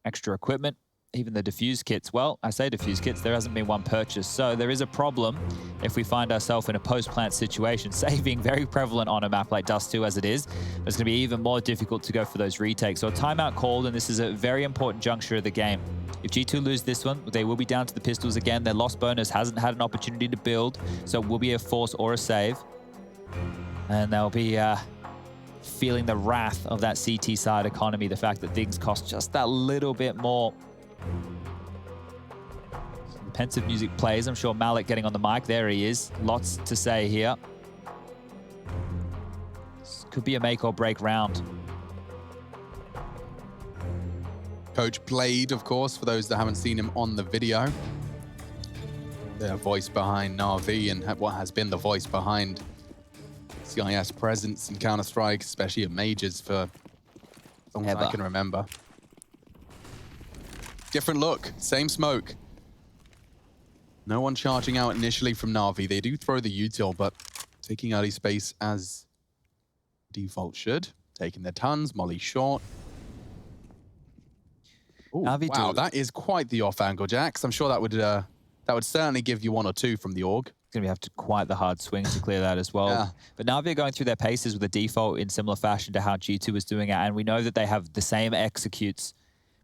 extra equipment, even the diffuse kits. Well, I say diffuse kits, there hasn't been one purchased. So there is a problem if we find ourselves in a post-plant situation, saving very prevalent on a map like Dust2 as it is. It's going to be even more difficult to go for those retakes. So a timeout called, and this is a very important juncture of the game. If G2 lose this one, they will be down to the pistols again. Their lost bonus hasn't had an opportunity to build, so it will be a force or a save. And they'll be feeling the wrath of that CT side economy, the fact that things cost just that little bit more. Some pensive music plays. I'm sure Malik getting on the mic. There he is. Lots to say here. This could be a make or break round. Coach Blade, of course, for those that haven't seen him on the video. The voice behind NaVi and what has been the voice behind CIS presence in Counter-Strike, especially at majors for as long as I can remember. Different look, same smoke. No one charging out initially from NaVi. They do throw the util, but taking early space as default should. Taking their tons, molly short. Ooh, wow, that is quite the off angle, Jax. I'm sure that would certainly give you 1 or 2 from the org. Going to have to quite the hard swing to clear that as well. Yeah. But NaVi are going through their paces with a default in similar fashion to how G2 was doing it, and we know that they have the same executes,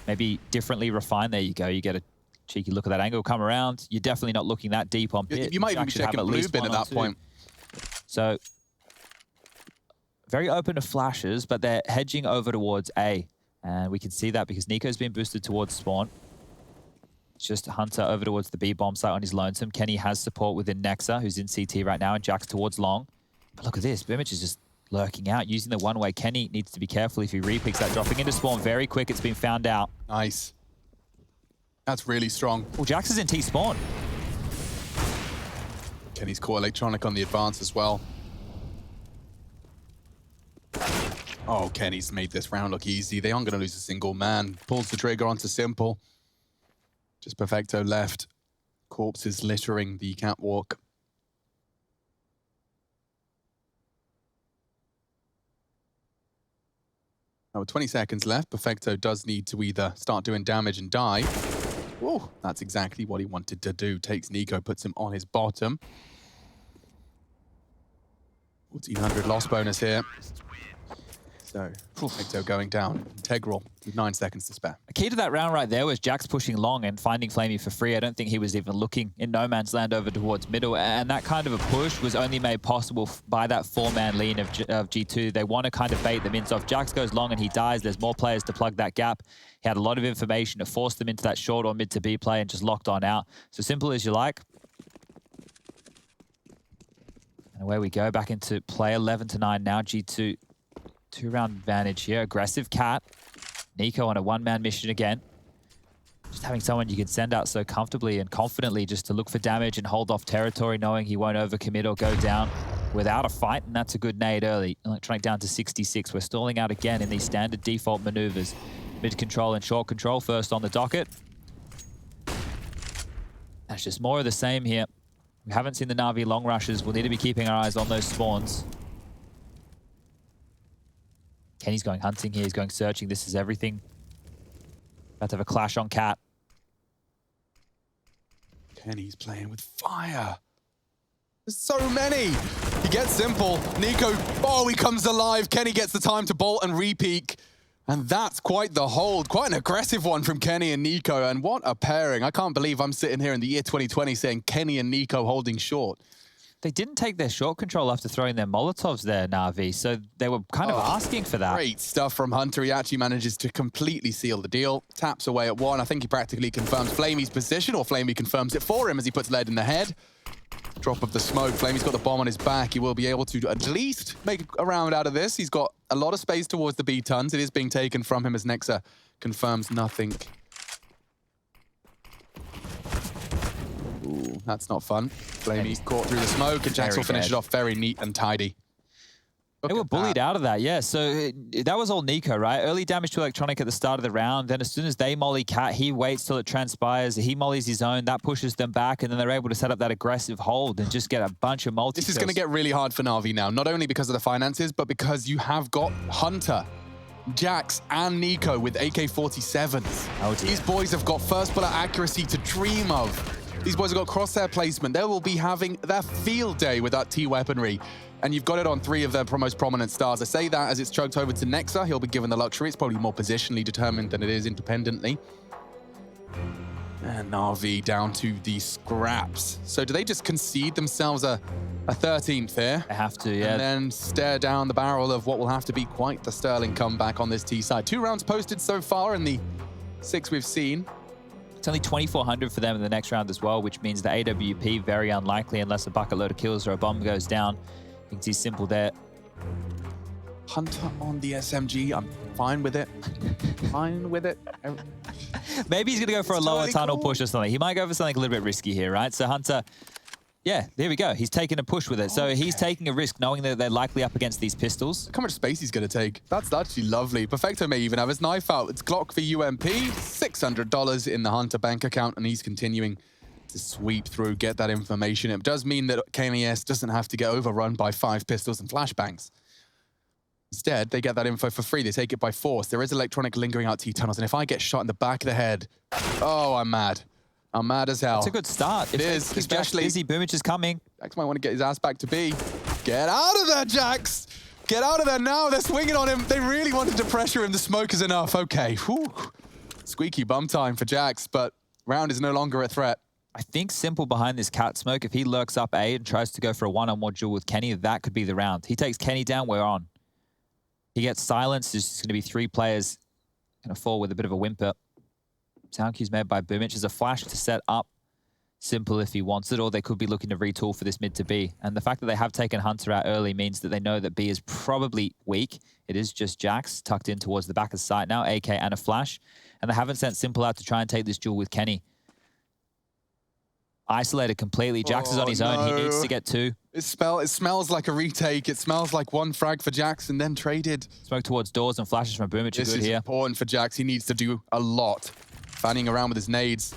maybe differently refined. There you go. You get a cheeky look at that angle, come around. You're definitely not looking that deep on pit. You might even be checking blue bin at that point. So very open to flashes, but they're hedging over towards A, and we can see that because Nico's been boosted towards spawn. It's just Hunter over towards the B bomb site on his lonesome. Kenny has support within Nexa, who's in CT right now, and Jax towards long. But look at this. Bimich is just lurking out, using the one-way. Kenny needs to be careful if he repicks that. Dropping into spawn very quick. It's been found out. Nice. That's really strong. Well, Jax is in T-spawn. Kenny's caught Electronic on the advance as well. Oh, Kenny's made this round look easy. They aren't going to lose a single man. Pulls the trigger onto Simple. Just Perfecto left. Corpses littering the catwalk. Now with 20 seconds left, Perfecto does need to either start doing damage and die. Oh, that's exactly what he wanted to do. Takes Nico, puts him on his bottom. 1400 loss bonus here. So, Perfecto going down. Integral with 9 seconds to spare. A key to that round right there was Jax pushing long and finding Flamey for free. I don't think he was even looking in no man's land over towards middle. And that kind of a push was only made possible by that 4-man lean of G2. They want to kind of bait them in. So if Jax goes long and he dies, there's more players to plug that gap. He had a lot of information to force them into that short or mid to B play and just locked on out. So simple as you like. And away we go back into play 11-9 now. G2. 2-round advantage here. Aggressive cat. Nico on a 1-man mission again. Just having someone you can send out so comfortably and confidently just to look for damage and hold off territory, knowing he won't overcommit or go down without a fight. And that's a good nade early. Electronic down to 66. We're stalling out again in these standard default maneuvers. Mid control and short control first on the docket. That's just more of the same here. We haven't seen the NaVi long rushes. We'll need to be keeping our eyes on those spawns. Kenny's going hunting here, he's going searching. This is everything. About to have a clash on Cat. Kenny's playing with fire. There's so many. He gets Simple. Nico, oh, he comes alive. Kenny gets the time to bolt and repeak. And that's quite the hold. Quite an aggressive one from Kenny and Nico. And what a pairing. I can't believe I'm sitting here in the year 2020 saying Kenny and Nico holding short. They didn't take their short control after throwing their Molotovs there, NaVi, so they were kind of asking for that. Great stuff from Hunter. He actually manages to completely seal the deal. Taps away at 1. I think he practically confirms Flamey's position, or Flamey confirms it for him as he puts lead in the head. drop of the smoke. Flamey's got the bomb on his back. He will be able to at least make a round out of this. He's got a lot of space towards the B tons. It is being taken from him as Nexa confirms nothing. Ooh, that's not fun. Flamey's caught through the smoke, and Jax will finish it off very neat and tidy. They were bullied out of that, yeah. So that was all Nico, right? Early damage to Electronic at the start of the round. Then as soon as they molly Cat, he waits till it transpires. He mollies his own. That pushes them back, and then they're able to set up that aggressive hold and just get a bunch of multi-kills. This is going to get really hard for Na'Vi now, not only because of the finances, but because you have got Hunter, Jax, and Nico with AK-47s. Oh dear. These boys have got first bullet accuracy to dream of. These boys have got crosshair placement. They will be having their field day with that T-weaponry. And you've got it on 3 of their most prominent stars. I say that as it's chugged over to Nexa. He'll be given the luxury. It's probably more positionally determined than it is independently. And Na'Vi down to the scraps. So do they just concede themselves a 13th here? They have to, yeah. And then stare down the barrel of what will have to be quite the sterling comeback on this T side. 2 rounds posted so far in the 6 we've seen. It's only 2,400 for them in the next round as well, which means the AWP very unlikely unless a bucket load of kills or a bomb goes down. You can see Simple there. Hunter on the SMG. I'm fine with it. Fine with it. Maybe he's going to go for a lower tunnel push or something. He might go for something a little bit risky here, right? So Hunter, yeah, there we go. He's taking a push with it. So he's taking a risk knowing that they're likely up against these pistols. Look how much space he's going to take. That's actually lovely. Perfecto may even have his knife out. It's Glock for UMP. $600 in the Hunter bank account, and he's continuing to sweep through, get that information. It does mean that KNES doesn't have to get overrun by 5 pistols and flashbangs. Instead, they get that info for free. They take it by force. There is Electronic lingering out T-tunnels, and if I get shot in the back of the head, oh, I'm mad. I'm mad as hell. It's a good start. It is, especially... Busy, Boomich is coming. Jax might want to get his ass back to B. Get out of there, Jax! Get out of there now. They're swinging on him. They really wanted to pressure him. The smoke is enough. Okay. Whew. Squeaky bum time for Jax, but round is no longer a threat. I think Simple behind this cat smoke, if he lurks up A and tries to go for a one-on-one duel with Kenny, that could be the round. He takes Kenny down, we're on. He gets silenced. There's just going to be 3 players going to fall with a bit of a whimper. Sound cue's made by Boomich. There's a flash to set up Simple if he wants it, or they could be looking to retool for this mid to B. And the fact that they have taken Hunter out early means that they know that B is probably weak. It is just Jax tucked in towards the back of sight now, AK and a flash. And they haven't sent Simple out to try and take this duel with Kenny. Isolated completely. Jax is on his own. He needs to get 2. It smells like a retake. It smells like 1 frag for Jax and then traded. Smoke towards doors and flashes from Boomich are good here. This is important for Jax. He needs to do a lot. Fanning around with his nades.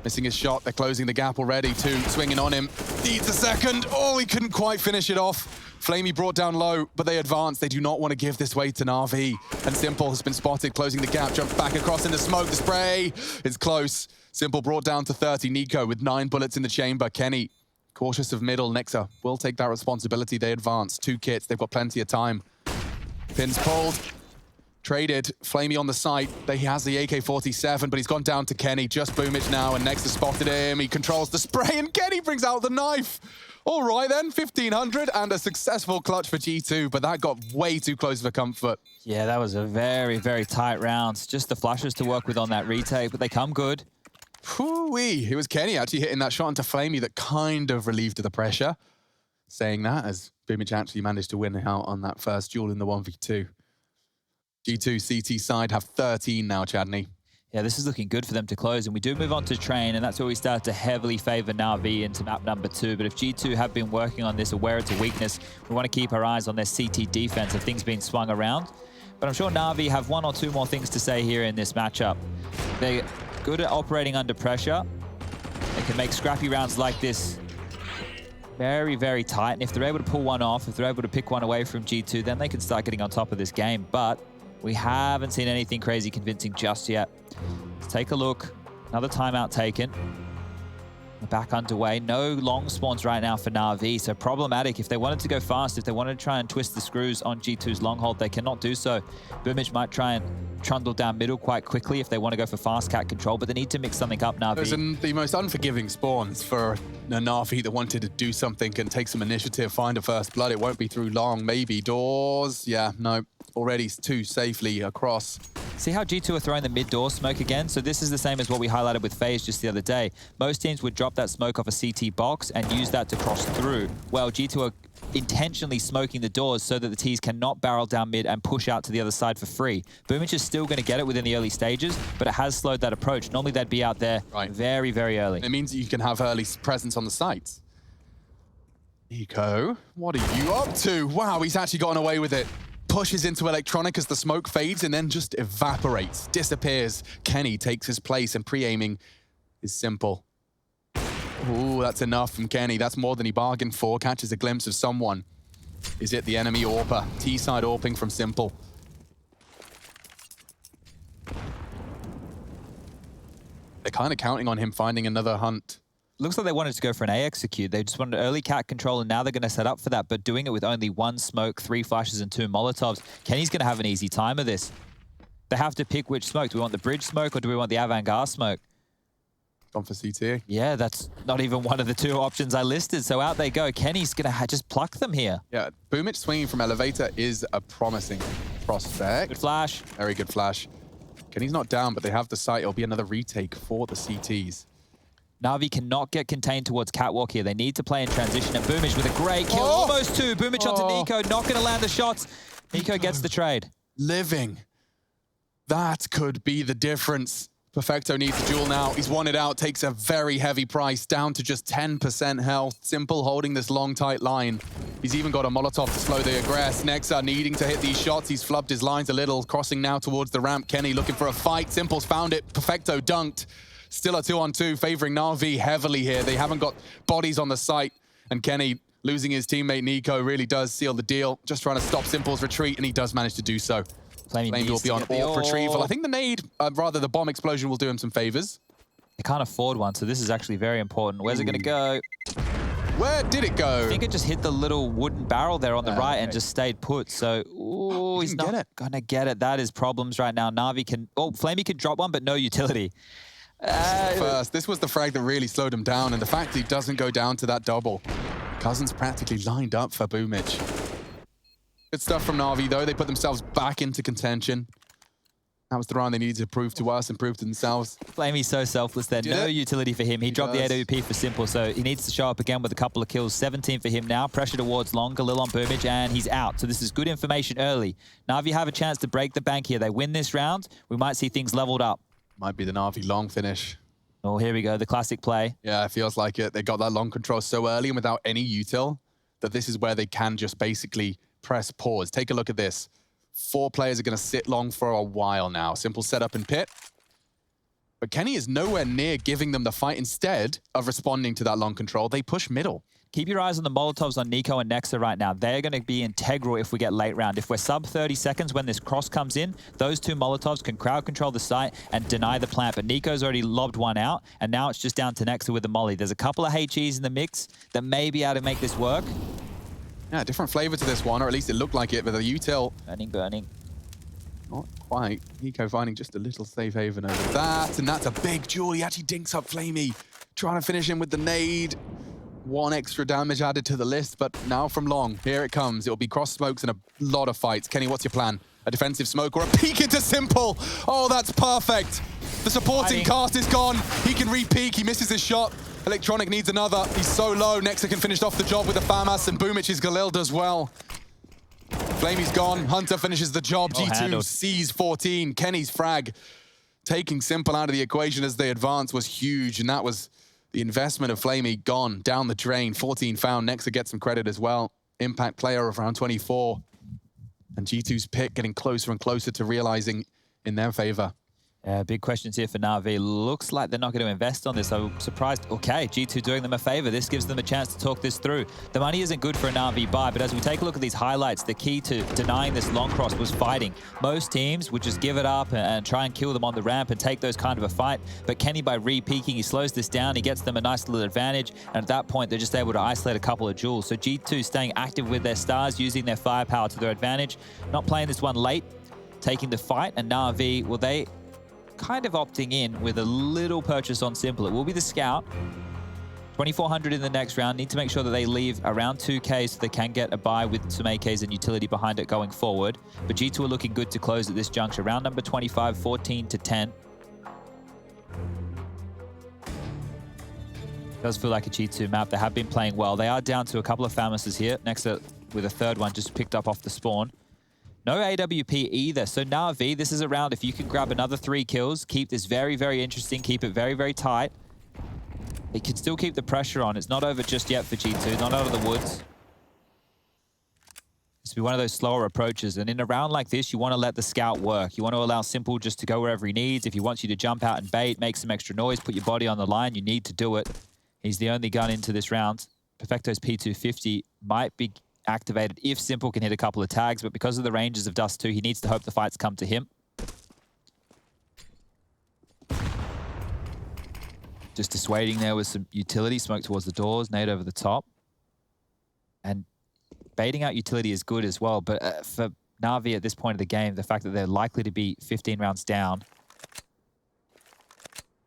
Missing his shot. They're closing the gap already too. Swinging on him. Needs a second. Oh, he couldn't quite finish it off. Flamey brought down low, but they advance. They do not want to give this way to Na'Vi. And Simple has been spotted, closing the gap. Jumps back across into smoke. The spray is close. Simple brought down to 30. Nico with 9 bullets in the chamber. Kenny, cautious of middle. Nexa will take that responsibility. They advance. 2 kits. They've got plenty of time. Pins pulled. Traded. Flamey on the site. He has the AK-47, but he's gone down to Kenny. Just Boomich now, and Nexa spotted him. He controls the spray, and Kenny brings out the knife. All right then, 1,500 and a successful clutch for G2, but that got way too close for comfort. Yeah, that was a very, very tight round. Just the flashes to work with on that retake, but they come good. Whoo-wee. It was Kenny actually hitting that shot into Flamey that kind of relieved the pressure. Saying that as Boomich actually managed to win out on that first duel in the 1v2. G2 CT side have 13 now, Chadney. Yeah, this is looking good for them to close, and we do move on to train, and that's where we start to heavily favor Na'Vi into map number 2. But if G2 have been working on this, aware it's a weakness, we want to keep our eyes on their CT defense if things being swung around. But I'm sure Na'Vi have 1 or 2 more things to say here in this matchup. They're good at operating under pressure. They can make scrappy rounds like this very, very tight, and if they're able to pull one off, if they're able to pick one away from G2, then they can start getting on top of this game. But we haven't seen anything crazy convincing just yet. Let's take a look. Another timeout taken. We're back underway. No long spawns right now for Na'Vi, so problematic. If they wanted to go fast, if they wanted to try and twist the screws on G2's long hold, they cannot do so. Boomich might try and trundle down middle quite quickly if they want to go for fast cat control, but they need to mix something up, Na'Vi. Those are the most unforgiving spawns for a Na'Vi that wanted to do something and take some initiative, find a first blood. It won't be through long, maybe. Doors, yeah, no. Already 2 safely across. See how G2 are throwing the mid-door smoke again? So this is the same as what we highlighted with FaZe just the other day. Most teams would drop that smoke off a CT box and use that to cross through. Well, G2 are intentionally smoking the doors so that the Ts cannot barrel down mid and push out to the other side for free. Boomich is still going to get it within the early stages, but it has slowed that approach. Normally they'd be out there very, very early. It means that you can have early presence on the sites. Nico, what are you up to? Wow, he's actually gotten away with it. Pushes into electronic as the smoke fades and then just evaporates, disappears. Kenny takes his place and pre-aiming is simple. Ooh, that's enough from Kenny. That's more than he bargained for. Catches a glimpse of someone. Is it the enemy AWPer? T-side AWPing from Simple. They're kind of counting on him finding another hunt. Looks like they wanted to go for an A execute. They just wanted early cat control, and now they're going to set up for that, but doing it with only 1 smoke, 3 flashes, and 2 Molotovs. Kenny's going to have an easy time of this. They have to pick which smoke. Do we want the bridge smoke or do we want the avant-garde smoke? Gone for CT. Yeah, that's not even one of the 2 options I listed. So out they go. Kenny's going to just pluck them here. Yeah, Boomich swinging from elevator is a promising prospect. Good flash. Very good flash. Kenny's not down, but they have the site. It'll be another retake for the CTs. Na'Vi cannot get contained towards Catwalk here. They need to play in transition, and Boomich with a great kill. Almost 2. Boomich onto Nico, not going to land the shots. Nico gets the trade. Living. That could be the difference. Perfecto needs a duel now. He's won it out, takes a very heavy price, down to just 10% health. Simple holding this long, tight line. He's even got a Molotov to slow the aggress. Nexa needing to hit these shots. He's flubbed his lines a little, crossing now towards the ramp. Kenny looking for a fight. Simple's found it. Perfecto dunked. Still a 2-on-2, favoring Na'Vi heavily here. They haven't got bodies on the site, and Kenny, losing his teammate Nico, really does seal the deal. Just trying to stop Simple's retreat, and he does manage to do so. Flamey will be on AWP retrieval. I think the nade, rather the bomb explosion, will do him some favors. They can't afford one, so this is actually very important. Where's it going to go? Where did it go? I think it just hit the little wooden barrel there on the right and just stayed put. So, he's not going to get it. That is problems right now. Na'Vi can... Oh, Flamey can drop one, but no utility. First, this was the frag that really slowed him down, and the fact that he doesn't go down to that double. Cousins practically lined up for Boomich. Good stuff from Na'Vi, though. They put themselves back into contention. That was the round they needed to prove to us and prove to themselves. Flamey's so selfless there. No utility for him. He dropped the AWP for Simple, so he needs to show up again with a couple of kills. 17 for him now. Pressure towards long. Galil on Boomich, and he's out. So this is good information early. Na'Vi have a chance to break the bank here. They win this round. We might see things leveled up. Might be the Na'Vi long finish. Oh, here we go. The classic play. Yeah, it feels like it. They got that long control so early and without any util that this is where they can just basically press pause. Take a look at this. 4 players are going to sit long for a while now. Simple setup in pit. But Kenny is nowhere near giving them the fight. Instead of responding to that long control, they push middle. Keep your eyes on the Molotovs on Nico and Nexa right now. They're going to be integral if we get late round. If we're sub 30 seconds when this cross comes in, those 2 Molotovs can crowd control the site and deny the plant. But Nico's already lobbed one out, and now it's just down to Nexa with the molly. There's a couple of HEs in the mix that may be able to make this work. Yeah, different flavor to this one, or at least it looked like it, but the util... Burning. Not quite. Nico finding just a little safe haven over that, and that's a big duel. He actually dinks up Flamey, trying to finish him with the nade. 1 extra damage added to the list, but now from long, here it comes. It'll be cross smokes and a lot of fights. Kenny, what's your plan? A defensive smoke or a peek into Simple? Oh, that's perfect. The supporting cast is gone. He can re-peek. He misses his shot. Electronic needs another. He's so low. Nexa can finish off the job with the FAMAS, and Boomich's Galil does well. Flamey's gone. Hunter finishes the job. G2 sees 14. Kenny's frag taking Simple out of the equation as they advance was huge, and that was the investment of Flamey gone down the drain. 14 found. Nexa gets some credit as well. Impact player of round 24. And G2's pick getting closer and closer to realizing in their favor. Big questions here for Na'Vi. Looks like they're not going to invest on this. I'm surprised. Okay, G2 doing them a favor. This gives them a chance to talk this through. The money isn't good for a Na'Vi buy, but as we take a look at these highlights, the key to denying this long cross was fighting. Most teams would just give it up and try and kill them on the ramp and take those kind of a fight. But Kenny, by re-peaking, he slows this down. He gets them a nice little advantage. And at that point, they're just able to isolate a couple of duels. So G2 staying active with their stars, using their firepower to their advantage. Not playing this one late, taking the fight. And Na'Vi, well, they kind of opting in with a little purchase on Simple. It will be the scout. 2,400 in the next round. Need to make sure that they leave around 2K so they can get a buy with some AKs and utility behind it going forward. But G2 are looking good to close at this juncture. Round number 25, 14-10. Does feel like a G2 map. They have been playing well. They are down to a couple of Famouses here, next to, with a third one just picked up off the spawn. No AWP either. So NaVi, this is a round, if you can grab another 3 kills, keep this very, very interesting, keep it very, very tight. It can still keep the pressure on. It's not over just yet for G2, not out of the woods. This will be one of those slower approaches. And in a round like this, you want to let the scout work. You want to allow Simple just to go wherever he needs. If he wants you to jump out and bait, make some extra noise, put your body on the line, you need to do it. He's the only gun into this round. Perfecto's P250 might be activated if Simple can hit a couple of tags, but because of the ranges of Dust2, he needs to hope the fights come to him. Just dissuading there with some utility, smoke towards the doors, nade over the top. And baiting out utility is good as well, but for NaVi at this point of the game, the fact that they're likely to be 15 rounds down.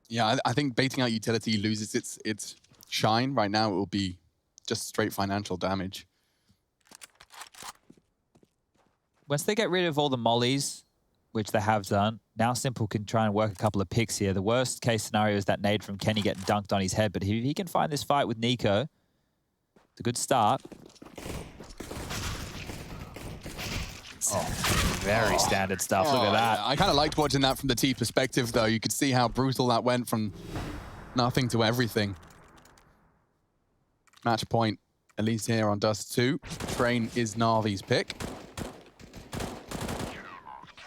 Yeah, I think baiting out utility loses its shine. Right now, it will be just straight financial damage. Once they get rid of all the mollies, which they have done, now Simple can try and work a couple of picks here. The worst case scenario is that nade from Kenny getting dunked on his head, but if he can find this fight with Nico, it's a good start. Oh, very standard stuff. Look at that. Yeah. I kind of liked watching that from the T perspective, though. You could see how brutal that went from nothing to everything. Match point, at least here on Dust2. Train is NaVi's pick.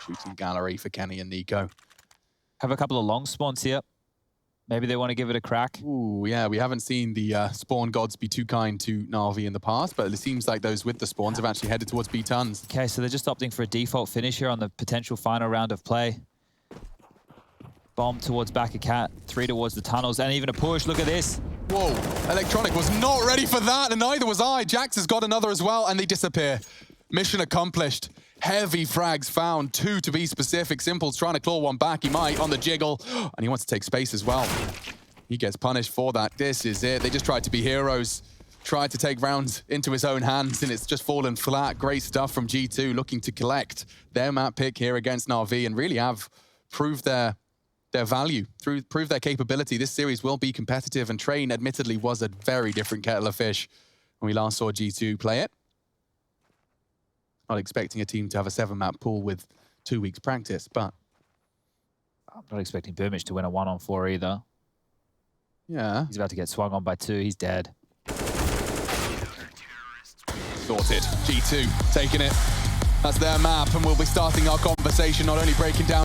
Shooting gallery for Kenny and Nico. Have a couple of long spawns here. Maybe they want to give it a crack. Ooh, yeah, we haven't seen the spawn gods be too kind to NaVi in the past, but it seems like those with the spawns have actually headed towards B tons. Okay, so they're just opting for a default finish here on the potential final round of play. Bomb towards back of cat, 3 towards the tunnels, and even a push. Look at this. Whoa, Electronic was not ready for that, and neither was I. Jax has got another as well, and they disappear. Mission accomplished. Heavy frags found, 2 to be specific. Simple's trying to claw one back. He might on the jiggle, and he wants to take space as well. He gets punished for that. This is it. They just tried to be heroes. Tried to take rounds into his own hands, and it's just fallen flat. Great stuff from G2, looking to collect their map pick here against NaVi and really have proved their value, proved their capability. This series will be competitive, and Train admittedly was a very different kettle of fish when we last saw G2 play it. Not expecting a team to have a 7-map pool with 2 weeks practice, but I'm not expecting Burmich to win a 1-on-4 either. Yeah. He's about to get swung on by 2. He's dead. Sorted. G2 taking it. That's their map, and we'll be starting our conversation, not only breaking down